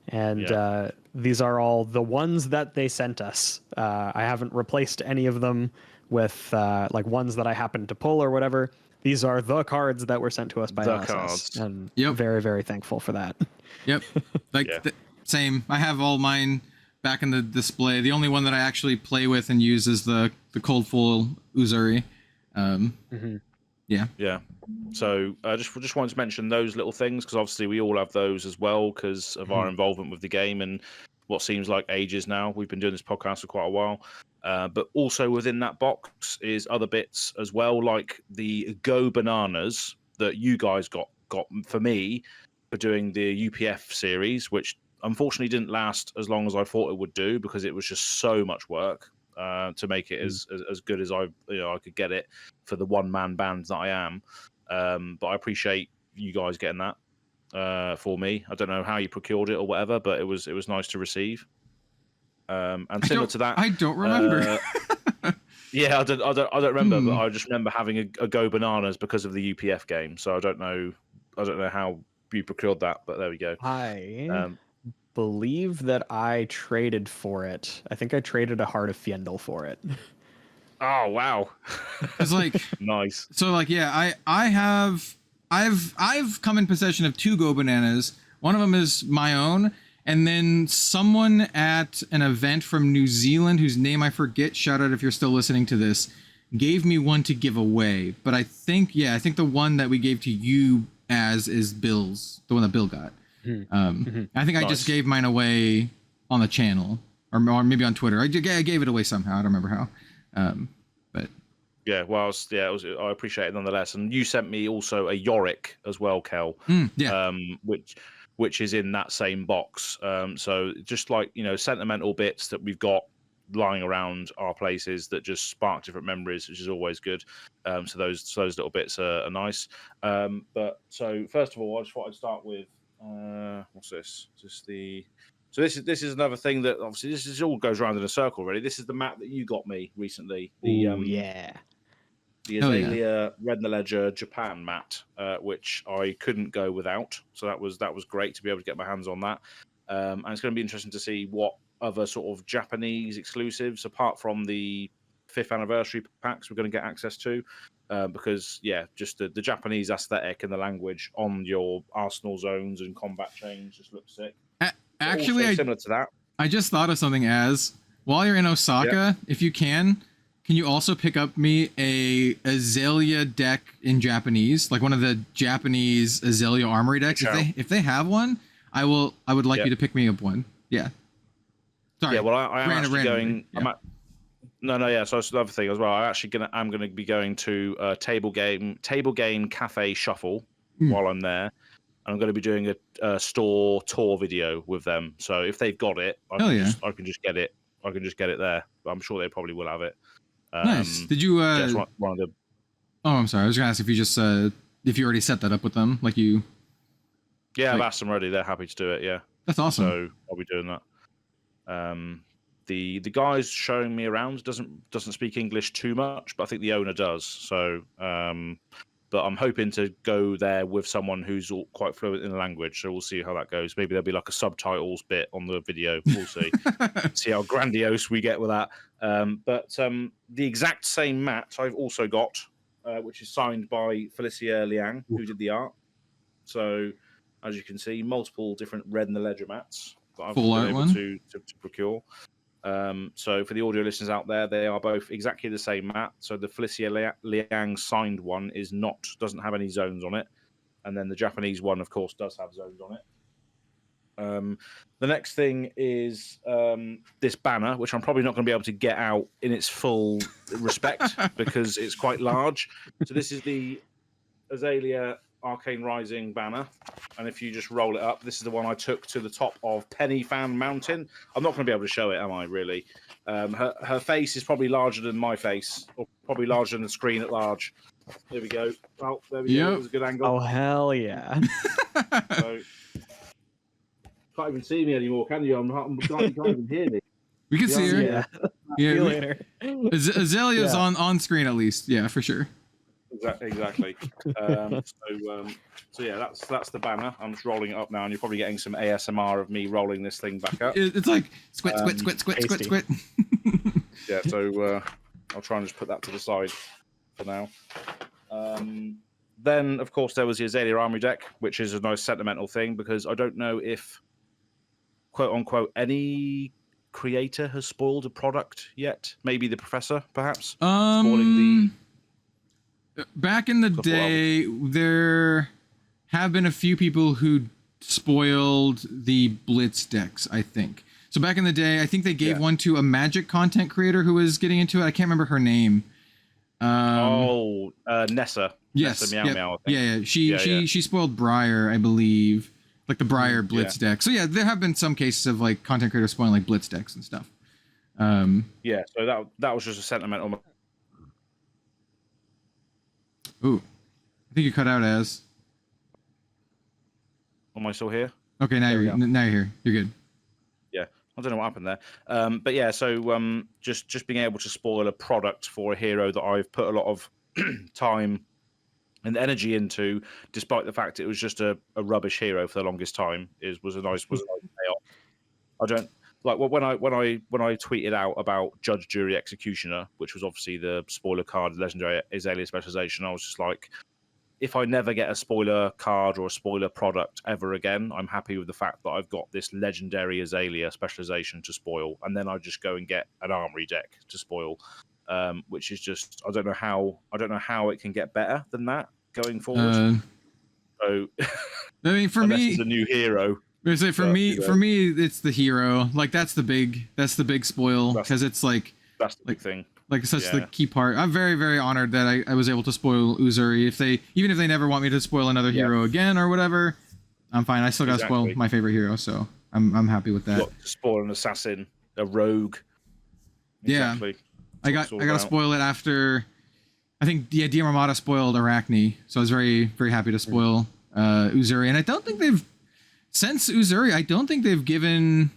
And Yeah. these are all the ones that they sent us. I haven't replaced any of them with like ones that I happened to pull or whatever. These are the cards that were sent to us by The LSS, cards. and Yep. very, very thankful for that. Yep. Like Yeah. same. I have all mine back in the display. The only one that I actually play with and use is the cold foil Uzuri. Yeah. Yeah. So I just wanted to mention those little things because obviously we all have those as well because of our involvement with the game and what seems like ages now. We've been doing this podcast for quite a while. But also within that box is other bits as well, like the Go Bananas that you guys got for me for doing the UPF series, which unfortunately didn't last as long as I thought it would do because it was just so much work to make it as good as I could get it for the one-man band that I am. But I appreciate you guys getting that for me. I don't know how you procured it or whatever, but it was nice to receive. And similar to that, I don't remember. yeah, I don't remember, but I just remember having a Go Bananas because of the UPF game. So I don't know how you procured that, but there we go. I believe that I traded for it. I think I traded a Heart of Fiendel for it. Oh wow, It's like nice. so. Like yeah, I've come in possession of 2 Go Bananas. One of them is my own, and then someone at an event from New Zealand whose name I forget. Shout out if you're still listening to this. Gave me one to give away, but I think the one that we gave to you is Bill's, the one that Bill got. I think I just gave mine away on the channel or maybe on Twitter. I gave it away somehow. I don't remember how. But Yeah, well, I appreciate it nonetheless. And you sent me also a Yorick as well, Kel. Which is in that same box. So just like sentimental bits that we've got lying around our places that just spark different memories, which is always good. So those little bits are nice. But so first of all, I just thought I'd start with what's this? So this is another thing that obviously this all goes around in a circle. Really, this is the mat that you got me recently. The the Aelia Red in the Ledger Japan mat, which I couldn't go without. So that was great to be able to get my hands on that. And it's going to be interesting to see what other sort of Japanese exclusives, apart from the 5th anniversary packs, we're going to get access to. Because just the Japanese aesthetic and the language on your Arsenal zones and combat chains just looks sick. Actually, similar to that, I just thought of something. While you're in Osaka, if you can you also pick up me a Aelia deck in Japanese, like one of the Japanese Aelia Armory decks? If they have one, I would like you to pick me up one. Yeah. Sorry. Yeah. Well, I am actually going. Yeah. Yeah. So that's another thing as well. I'm going to be going to table game cafe shuffle while I'm there. And I'm going to be doing a store tour video with them. So if they've got it, I can just get it. I can just get it there. But I'm sure they probably will have it. Nice. Did you? One of the. Oh, I'm sorry. I was going to ask if you just if you already set that up with them, like you. Yeah, I've asked them already. They're happy to do it. Yeah. That's awesome. So I'll be doing that. The guys showing me around doesn't speak English too much, but I think the owner does. So, but I'm hoping to go there with someone who's quite fluent in the language. So we'll see how that goes. Maybe there'll be like a subtitles bit on the video. We'll see. See how grandiose we get with that. But the exact same mat I've also got, which is signed by Felicia Liang, who did the art. So as you can see, multiple different Red in the Ledger mats that I've been able to procure. So for the audio listeners out there, they are both exactly the same mat. So the Felicia Liang signed one doesn't have any zones on it, and then the Japanese one, of course, does have zones on it. The next thing is this banner, which I'm probably not going to be able to get out in its full respect because it's quite large. So this is the Aelia Arcane Rising banner, and if you just roll it up, this is the one I took to the top of Penny Fan Mountain. I'm not going to be able to show it, am I? Really? Her face is probably larger than my face, or probably larger than the screen at large. There we go. Oh, there we go. It was a good angle. Oh hell yeah! So, can't even see me anymore, can you? You can't even hear me. We can see her. Yeah. Yeah, See you we- later. Azalea's Yeah. on screen at least. Yeah, for sure. Exactly. So yeah, that's the banner. I'm just rolling it up now, and you're probably getting some ASMR of me rolling this thing back up. It's like squit, squit, squit, squit, squit, tasty. squit. Yeah, so I'll try and just put that to the side for now. Then, of course, there was the Aelia Armory deck, which is a nice sentimental thing because I don't know if, quote unquote, any creator has spoiled a product yet. Maybe the professor, perhaps, spoiling the. Back in the day, there have been a few people who spoiled the Blitz decks, I think. So back in the day, I think they gave one to a Magic content creator who was getting into it. I can't remember her name. Nessa. Yes. Nessa Meow Meow, I think. Yeah. She spoiled Briar, I believe, like the Briar Blitz deck. So yeah, there have been some cases of like content creators spoiling like Blitz decks and stuff. Yeah, so that was just a sentimental. Ooh, I think you cut out as. Am I still here? Okay, now you're here. You're good. Yeah, I don't know what happened there. But yeah, so just being able to spoil a product for a hero that I've put a lot of time and energy into, despite the fact it was just a rubbish hero for the longest time, was a nice payoff. I don't like when I tweeted out about Judge, Jury, Executioner, which was obviously the spoiler card legendary Aelia specialization. I was just like, if I never get a spoiler card or a spoiler product ever again, I'm happy with the fact that I've got this legendary Aelia specialization to spoil, and then I just go and get an armory deck to spoil, which is just I don't know how it can get better than that going forward. So, I mean, for unless me, it's a new hero. For me, it's the hero. Like that's the big spoil because it's like that's the big thing. Like such the key part. I'm very, very honored that I was able to spoil Uzuri. Even if they never want me to spoil another hero again or whatever, I'm fine. I still gotta spoil my favorite hero, so I'm happy with that. Got to spoil an assassin, a rogue. Exactly. Yeah, I gotta spoil it after. I think DM Armada spoiled Arachne, so I was very, very happy to spoil Uzuri, and I don't think they've since Uzuri. I don't think they've given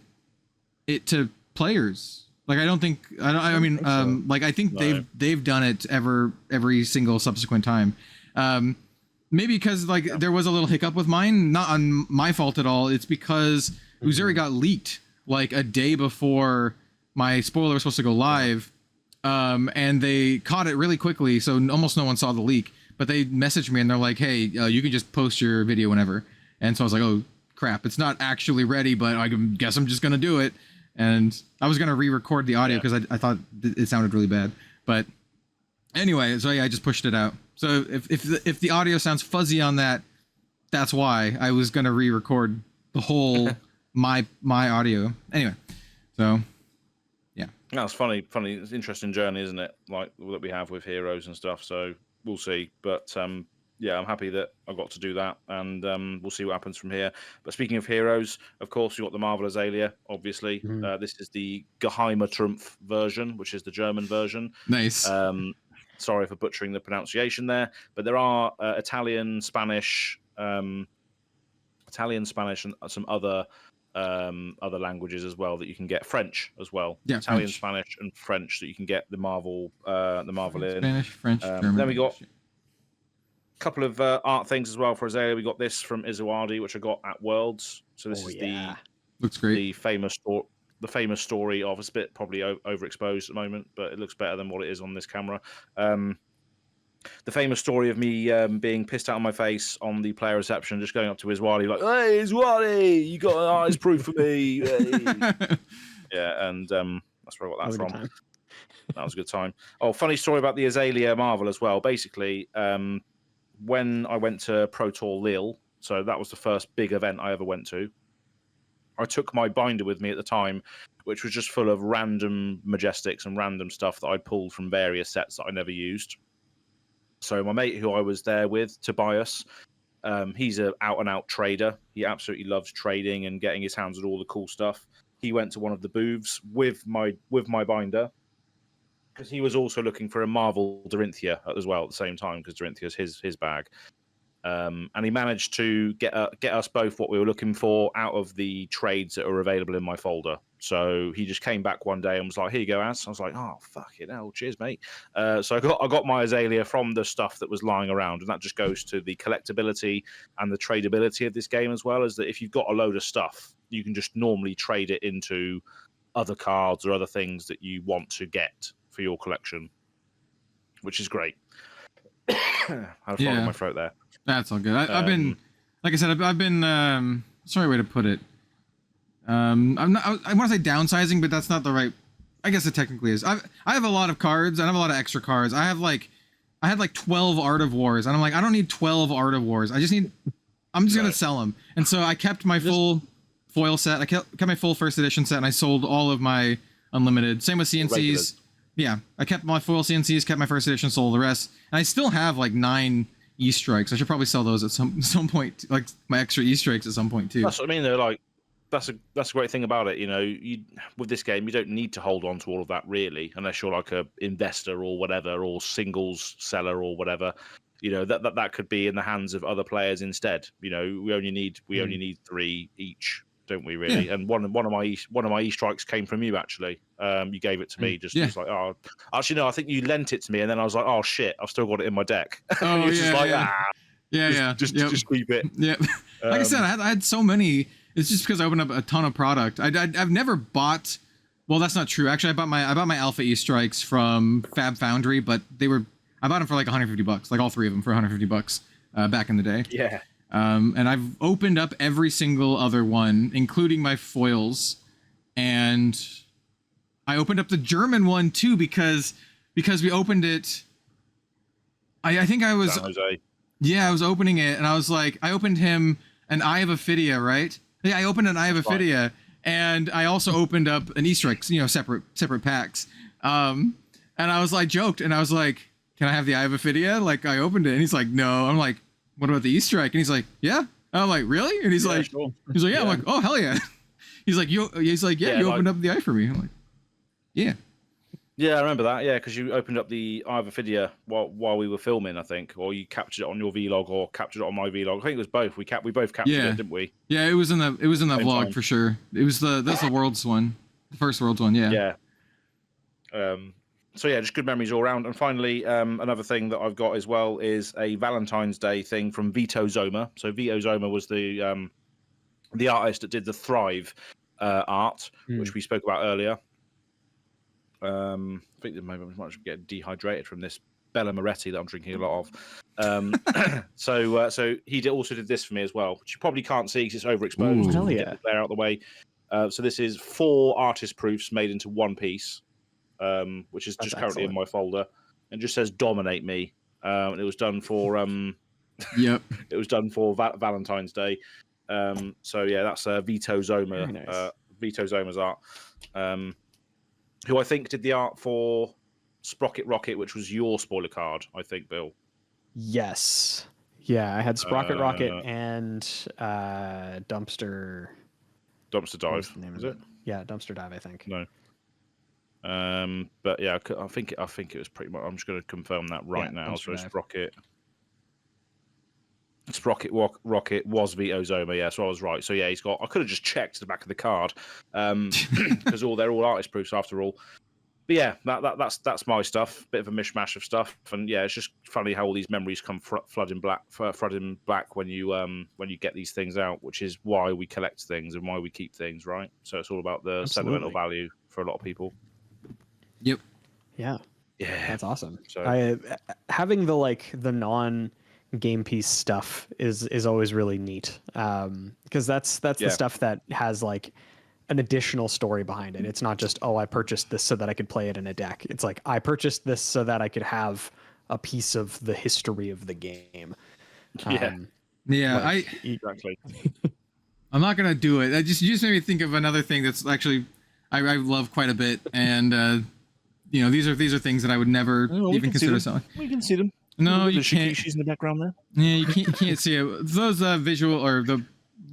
it to players. Like I think they've done it every single subsequent time. Maybe because like there was a little hiccup with mine, not on my fault at all. It's because Uzuri got leaked like a day before my spoiler was supposed to go live, and they caught it really quickly, so almost no one saw the leak. But they messaged me and they're like, "Hey, you can just post your video whenever." And so I was like, "Oh crap, it's not actually ready, but I guess I'm just gonna do it." And I was gonna re-record the audio because I thought it sounded really bad. But anyway, so yeah, I just pushed it out. So if the audio sounds fuzzy on that, that's why I was gonna re-record the whole my audio. Anyway, so yeah. That's funny. It's an interesting journey, isn't it? Like that we have with heroes and stuff. So we'll see. But yeah, I'm happy that I got to do that, and we'll see what happens from here. But speaking of heroes, of course, you got the Marvelous Aelia, obviously. This is the Geheime Trumpf version, which is the German version. Nice. Sorry for butchering the pronunciation there, but there are Italian, Spanish, and some other languages as well that you can get. French as well. Yeah, Italian, French. Spanish, and French that you can get the Marvel in. Spanish, French, German. Then we got couple of art things as well for Aelia. We got this from Izuadi, which I got at Worlds. So this is looks great. The famous story of, it's a bit probably overexposed at the moment, but it looks better than what it is on this camera. The famous story of me being pissed out on my face on the player reception, just going up to Izuadi like, "Hey, Izuadi, you got an eyes proof for me?" Yeah, and that's where I got that from. That was a good time. Oh, funny story about the Aelia Marvel as well. Basically, when I went to Pro Tour Lille, so that was the first big event I ever went to, I took my binder with me at the time, which was just full of random Majestics and random stuff that I'd pulled from various sets that I never used. So my mate who I was there with, Tobias, he's an out-and-out trader. He absolutely loves trading and getting his hands on all the cool stuff. He went to one of the booths with my binder, because he was also looking for a Marvel Dorinthia as well at the same time, because Dorinthia's his bag. And he managed to get us both what we were looking for out of the trades that are available in my folder. So he just came back one day and was like, "Here you go, Az." I was like, "Oh, fuck it, hell, cheers, mate." So I got my Aelia from the stuff that was lying around, and that just goes to the collectability and the tradability of this game as well. As that if you've got a load of stuff, you can just normally trade it into other cards or other things that you want to get for your collection, which is great. I had a frog in my throat there. That's all good. I've been, like I said, I've been. Sorry, way to put it. I'm not. I want to say downsizing, but that's not the right. I guess it technically is. I have a lot of cards. And I have a lot of extra cards. I had like 12 Art of Wars, and I'm like, I don't need 12 Art of Wars. I'm just gonna sell them. And so I kept my full foil set. I kept my full first edition set, and I sold all of my unlimited. Same with CNCs. Regulars. Yeah, I kept my foil CNCs, kept my first edition, sold the rest, and I still have like 9 E-strikes. I should probably sell those at some point, like my extra E-strikes at some point too. That's what I mean. They're like, that's a great thing about it. You know, with this game, you don't need to hold on to all of that really, unless you're like a investor or whatever, or singles seller or whatever. You know, that could be in the hands of other players instead. You know, we only need 3 each, don't we? Really? Yeah. And one of my E-strikes came from you actually. You gave it to me. Just like, oh, actually no, I think you lent it to me, and then I was like, oh shit, I've still got it in my deck. Oh just keep it. Yeah. Like I said, I had so many. It's just because I opened up a ton of product. I've never bought. Well, that's not true. Actually, I bought my Alpha E-strikes from Fab Foundry, but I bought them for like $150, like all 3 of them for $150 back in the day. Yeah. And I've opened up every single other one, including my foils, and I opened up the German one too because we opened it. I think I was. San Jose. Yeah, I was opening it, and I was like, I opened him an Eye of Ophidia, right? Yeah, I opened an Eye of Ophidia, and I also opened up an E-strike, separate packs. And I was like, joked, and I was like, can I have the Eye of Ophidia? Like, I opened it, and he's like, no. I'm like, what about the E-strike? And he's like, yeah. And I'm like, really? And he's like, sure. Yeah. I'm like, oh, hell yeah. He's like, you opened up the Eye for me. I'm like, yeah. Yeah, I remember that. Yeah, because you opened up the Eye of Ophidia while we were filming, I think, or you captured it on your vlog, or captured it on my vlog. I think it was both. We both captured it, didn't we? Yeah, it was in that vlog time. For sure. It was that's the Worlds one, the first Worlds one. Yeah. Yeah. So yeah, just good memories all around. And finally, another thing that I've got as well is a Valentine's Day thing from Vito Zoma. So Vito Zoma was the artist that did the Thrive art, which we spoke about earlier. I think that maybe I might get dehydrated from this Bella Moretti that I'm drinking a lot of. So he also did this for me as well, which you probably can't see because it's overexposed. Hell yeah! Get the player out of the way. So this is 4 artist proofs made into one piece, which is just currently in my folder, and just says "Dominate Me." And it was done for Yep. It was done for Valentine's Day. So yeah, that's Vito Zoma. Nice. Vito Zoma's art. Who I think did the art for Sprocket Rocket, which was your spoiler card, I think, Bill. Yes. Yeah, I had Sprocket Rocket and Dumpster Dive. Is it? Yeah, Dumpster Dive, I think. No. But yeah, I think it was pretty much. I'm just going to confirm that right now. So Sprocket Rocket was Vito Zoma, yeah, so I was right. So yeah, he's got. I could have just checked the back of the card, because they're all artist proofs after all. But yeah, that's my stuff. Bit of a mishmash of stuff, and yeah, it's just funny how all these memories come flooding black when you get these things out, which is why we collect things and why we keep things, right? So it's all about the sentimental value for a lot of people. Yep. Yeah. Yeah. That's awesome. So having the non game piece stuff is always really neat, because that's the stuff that has like an additional story behind it. It's not just, oh, I purchased this so that I could play it in a deck. It's like, I purchased this so that I could have a piece of the history of the game. Exactly. I'm not gonna do it. You just made me think of another thing that's actually I love quite a bit, and these are things that I would never even consider selling. We can see them. No, you can't. She's in the background there. Yeah, you can't see it. Those visual or the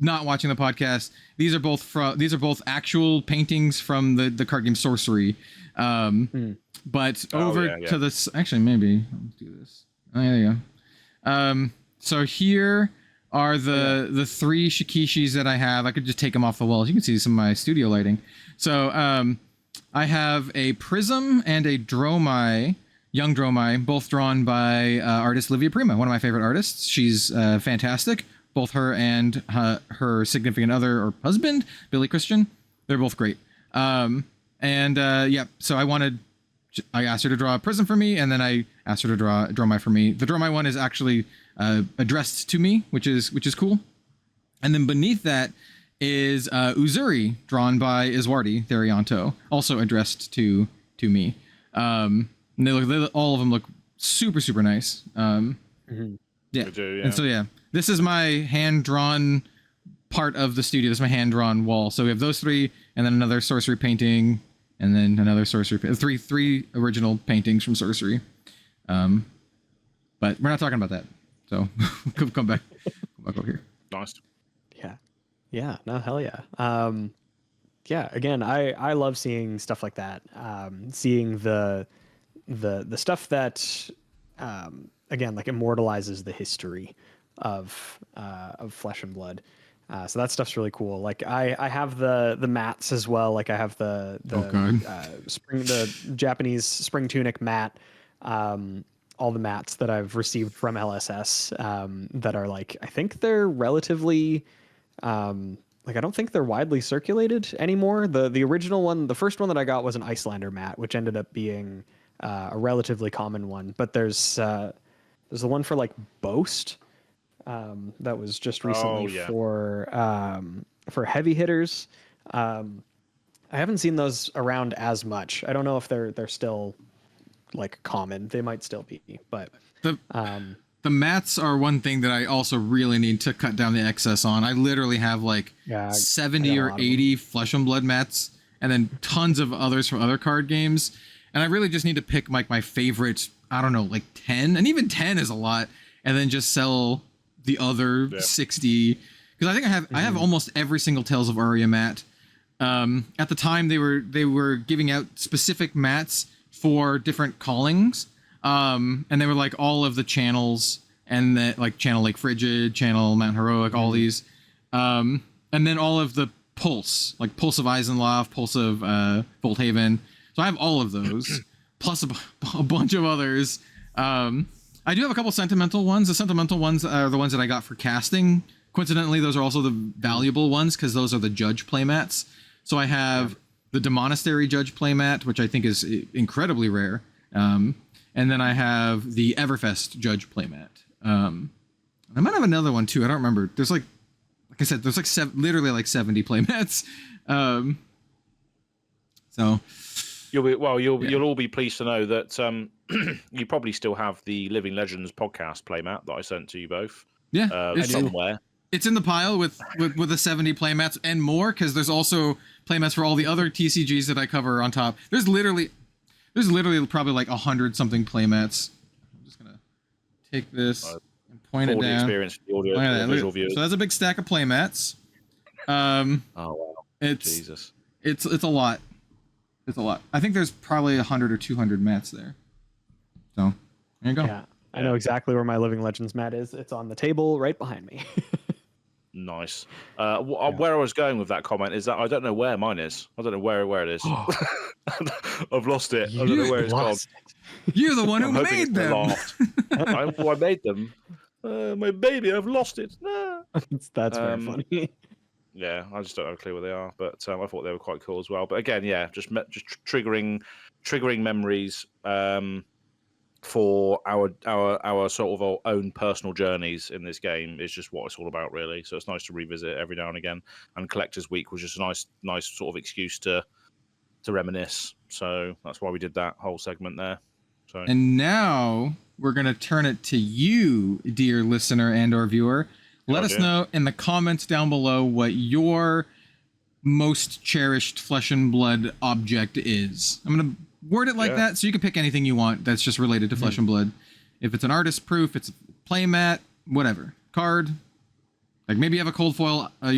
not watching the podcast. These are both actual paintings from the card game Sorcery. But over to this. Actually, maybe I'll do this. Oh, there you go. So here are the three Shikishis that I have. I could just take them off the walls. You can see some of my studio lighting. So I have a Prism and a Dromai, young Dromai, both drawn by artist Livia Prima, one of my favorite artists. She's fantastic. Both her and her significant other or husband, Billy Christian, they're both great. So I asked her to draw a Prism for me, and then I asked her to draw a Dromai for me. The Dromai one is actually addressed to me, which is cool. And then beneath that is Uzuri, drawn by Iswardi Therianto, also addressed to me. And all of them look super, super nice. Yeah. They do, yeah. And so, this is my hand-drawn part of the studio. This is my hand-drawn wall. So we have those three, and then another sorcery painting, and then another sorcery, three original paintings from sorcery. But we're not talking about that. So come back over here. Nice. Yeah. No, hell yeah. Again, I love seeing stuff like that. Seeing the stuff that, again, like immortalizes the history of Flesh and Blood. So that stuff's really cool. Like I have the mats as well. Like I have the Japanese spring tunic mat. All the mats that I've received from LSS that are like, I think they're relatively like, I don't think they're widely circulated anymore. The original one, the first one that I got was an Icelander mat, which ended up being a relatively common one. But there's the one for like Boast that was just recently for heavy hitters. I haven't seen those around as much. I don't know if they're still like common. They might still be, but the mats are one thing that I also really need to cut down the excess on. I literally have like 70 or 80 Flesh and Blood mats, and then tons of others from other card games. And I really just need to pick like my favorite, I don't know, like 10, and even 10 is a lot, and then just sell the other 60. Because I think I have almost every single Tales of Aria mat. At the time they were giving out specific mats for different callings. And they were like all of the channels, and that like Channel Lake Frigid, Channel Mount Heroic, all these. And then all of the Pulse, like Pulse of Eisenloft, Pulse of Volthaven. So I have all of those, plus a bunch of others. I do have a couple Sentimental ones. The Sentimental ones are the ones that I got for casting. Coincidentally, those are also the valuable ones because those are the Judge playmats. So I have the Demonastery Judge playmat, which I think is incredibly rare. And then I have the Everfest Judge playmat. I might have another one too. I don't remember. There's like I said, there's like literally like 70 playmats. So you'll all be pleased to know that you probably still have the Living Legends podcast playmat that I sent to you both. Yeah, somewhere. It's in the pile with the 70 playmats and more, because there's also playmats for all the other TCGs that I cover on top. There's literally probably like 100 something playmats. I'm just gonna take this and point it down. Experience the audio, the visual viewers. So that's a big stack of playmats. Oh wow! It's a lot. It's a lot. I think there's probably 100 or 200 mats there. So there you go. Yeah, I know exactly where my Living Legends mat is. It's on the table right behind me. Nice. Where I was going with that comment is that I don't know where mine is. I don't know where it is. I've lost it. I don't know where it's gone. You're the one who made them. I made them. My baby, I've lost it. That's very funny. Yeah, I just don't have a clue where they are, but I thought they were quite cool as well. But again, yeah, just triggering memories for our sort of own personal journeys in this game is just what it's all about, really. So it's nice to revisit every now and again. And Collector's Week was just a nice sort of excuse to reminisce. So that's why we did that whole segment there. So and now we're gonna turn it to you, dear listener and/or viewer. Let us know in the comments down below what your most cherished Flesh and Blood object is. I'm going to word it like that, so you can pick anything you want that's just related to Flesh and Blood. If it's an artist proof, it's a playmat, whatever. Card. Like maybe you have a cold foil, I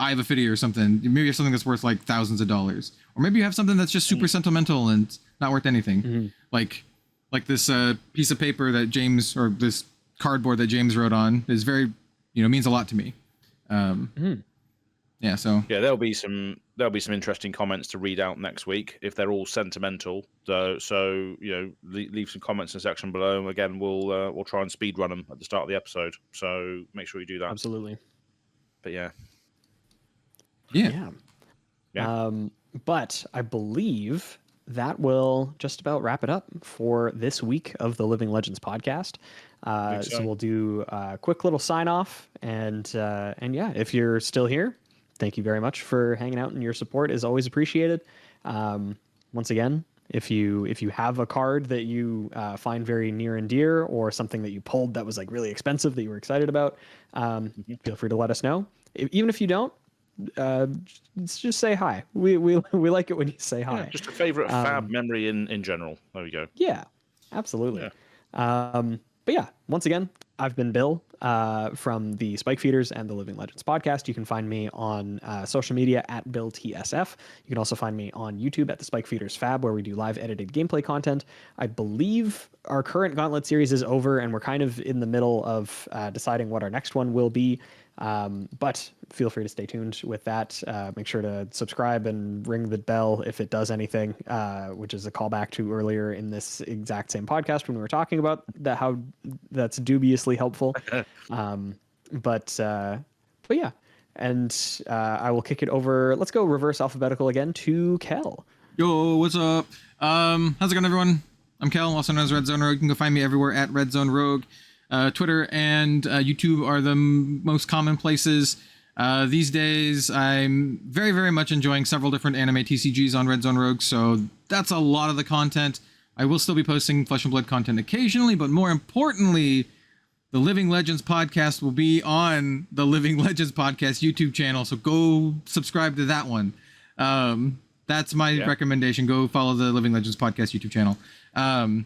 have a fiddy or something. Maybe you have something that's worth like thousands of dollars. Or maybe you have something that's just super sentimental and not worth anything. Like this piece of paper that James, or this cardboard that James wrote on is very, means a lot to me. Yeah, so yeah, there'll be some interesting comments to read out next week if they're all sentimental. So leave some comments in the section below. Again, we'll try and speed run them at the start of the episode. So make sure you do that. Absolutely. But yeah. But I believe that will just about wrap it up for this week of the Living Legends podcast. So we'll do a quick little sign off, and yeah, if you're still here, thank you very much for hanging out, and your support is always appreciated. Once again, if you have a card that you find very near and dear, or something that you pulled that was like really expensive that you were excited about, feel free to let us know. Even if you don't, just say hi. We like it when you say hi. Yeah, just a favorite fab memory in general. There we go. Yeah, absolutely. Yeah. But yeah, once again, I've been Bill from the Spike Feeders and the Living Legends podcast. You can find me on social media at BillTSF. You can also find me on YouTube at the Spike Feeders Fab, where we do live edited gameplay content. I believe our current Gauntlet series is over, and we're kind of in the middle of deciding what our next one will be. But feel free to stay tuned with that. Make sure to subscribe and ring the bell if it does anything, which is a callback to earlier in this exact same podcast when we were talking about that, how that's dubiously helpful. But yeah, and I will kick it over. Let's go reverse alphabetical again to Kel. Yo, what's up? How's it going, everyone? I'm Kel, also known as Red Zone Rogue. You can go find me everywhere at Red Zone Rogue. Twitter and YouTube are the most common places. These days, I'm very, very much enjoying several different anime TCGs on Red Zone Rogue, so that's a lot of the content. I will still be posting Flesh and Blood content occasionally, but more importantly, the Living Legends podcast will be on the Living Legends podcast YouTube channel, so go subscribe to that one. That's my recommendation. Go follow the Living Legends podcast YouTube channel. And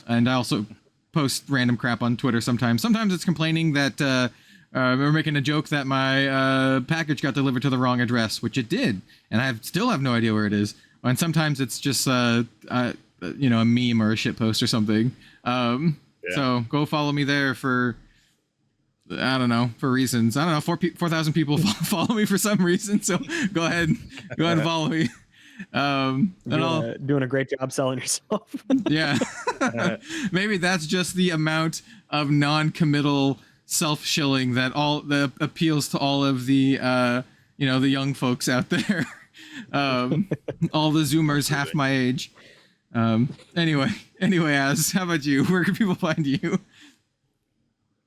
I also post random crap on Twitter sometimes. Sometimes it's complaining that we're making a joke that my package got delivered to the wrong address, which it did, and I still have no idea where it is. And sometimes it's just a meme or a shit post or something. So go follow me there for for reasons. I don't know. 4,000 people follow me for some reason. So go ahead and follow me. Doing a great job selling yourself. Yeah. Maybe that's just the amount of non-committal self-shilling that appeals to all of the the young folks out there. All the Zoomers half my age. Anyway, Az, how about you? Where can people find you?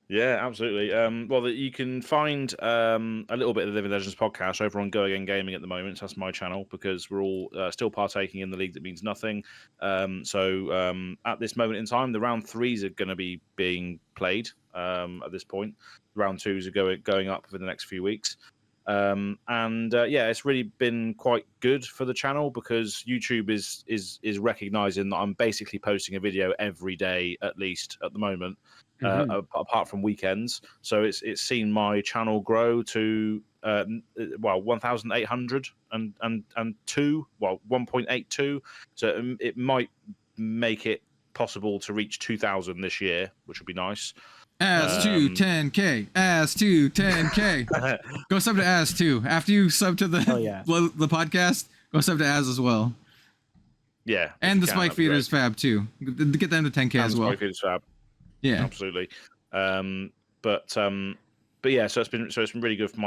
Yeah, absolutely. Well, you can find a little bit of the Living Legends podcast over on Go Again Gaming at the moment. That's my channel, because we're all still partaking in the league that means nothing. So at this moment in time, the round 3s are going to be being played at this point. Round 2s are going up for the next few weeks. It's really been quite good for the channel, because YouTube is recognizing that I'm basically posting a video every day, at least at the moment. Apart from weekends, so it's seen my channel grow to 1,800 and 1.82. So it might make it possible to reach 2,000 this year, which would be nice. As to 10K, as to 10K. Go sub to Az too. After you sub to the podcast, go sub to Az as well. Yeah, and the Spike Feeders Fab too. Get them to 10K as well. Spike Feeders Fab. Yeah, absolutely. But yeah, so it's been really good for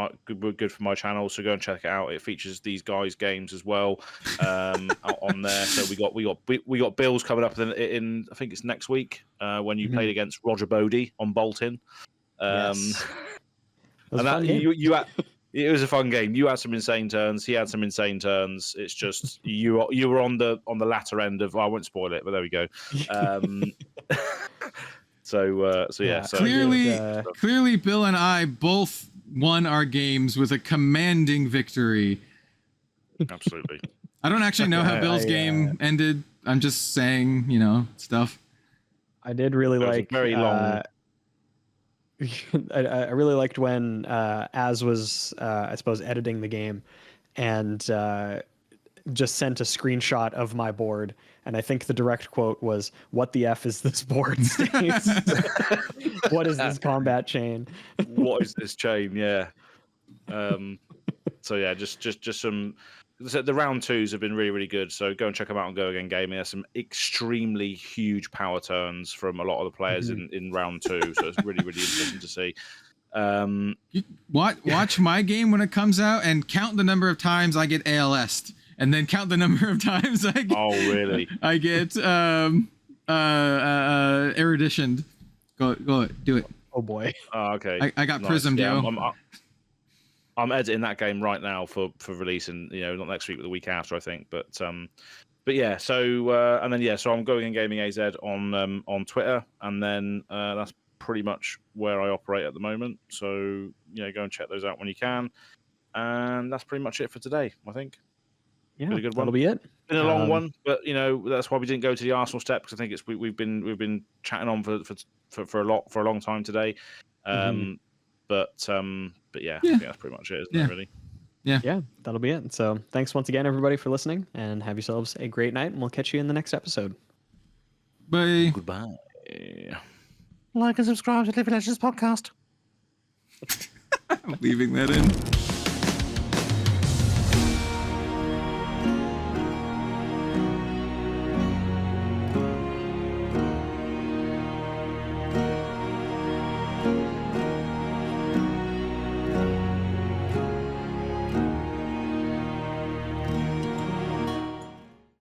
my channel. So go and check it out. It features these guys' games as well on there. So we got Bills coming up in I think it's next week when you played against Roger Bodie on Bolton. Yes. And that it was a fun game. You had some insane turns. He had some insane turns. It's just you were on the latter end of. I won't spoil it, but there we go. So clearly, Bill and I both won our games with a commanding victory. Absolutely. I don't actually know how Bill's game ended. I'm just saying, stuff. I did really like very long. I really liked when Az was, I suppose, editing the game, and just sent a screenshot of my board, and I think the direct quote was, "What the F is this board, Stace? What is this combat chain?" What is this chain? Yeah. So yeah, just some. The round twos have been really, really good. So go and check them out on Go Again Gaming. There's some extremely huge power turns from a lot of the players in round two. So it's really, really interesting to see. Watch my game when it comes out and count the number of times I get ALS'd, and then count the number of times I get. Oh really? I get eruditioned. Go do it. Oh boy. Oh, okay. I got Nice. prismed, Yeah, yo. I'm editing that game right now for releasing, not next week, but the week after, I think. But yeah. So and then so I'm Going in Gaming AZ on Twitter, and then that's pretty much where I operate at the moment. So go and check those out when you can. And that's pretty much it for today, I think. Yeah, Been a good one. that'll be it. Been a long one, but that's why we didn't go to the Arsenal step, because I think we've been chatting on for a long time today. But yeah, I think that's pretty much it, isn't it, really? Yeah, that'll be it. So thanks once again, everybody, for listening, and have yourselves a great night, and we'll catch you in the next episode. Bye. Goodbye. Like and subscribe to Living Legends Podcast. I'm leaving that in.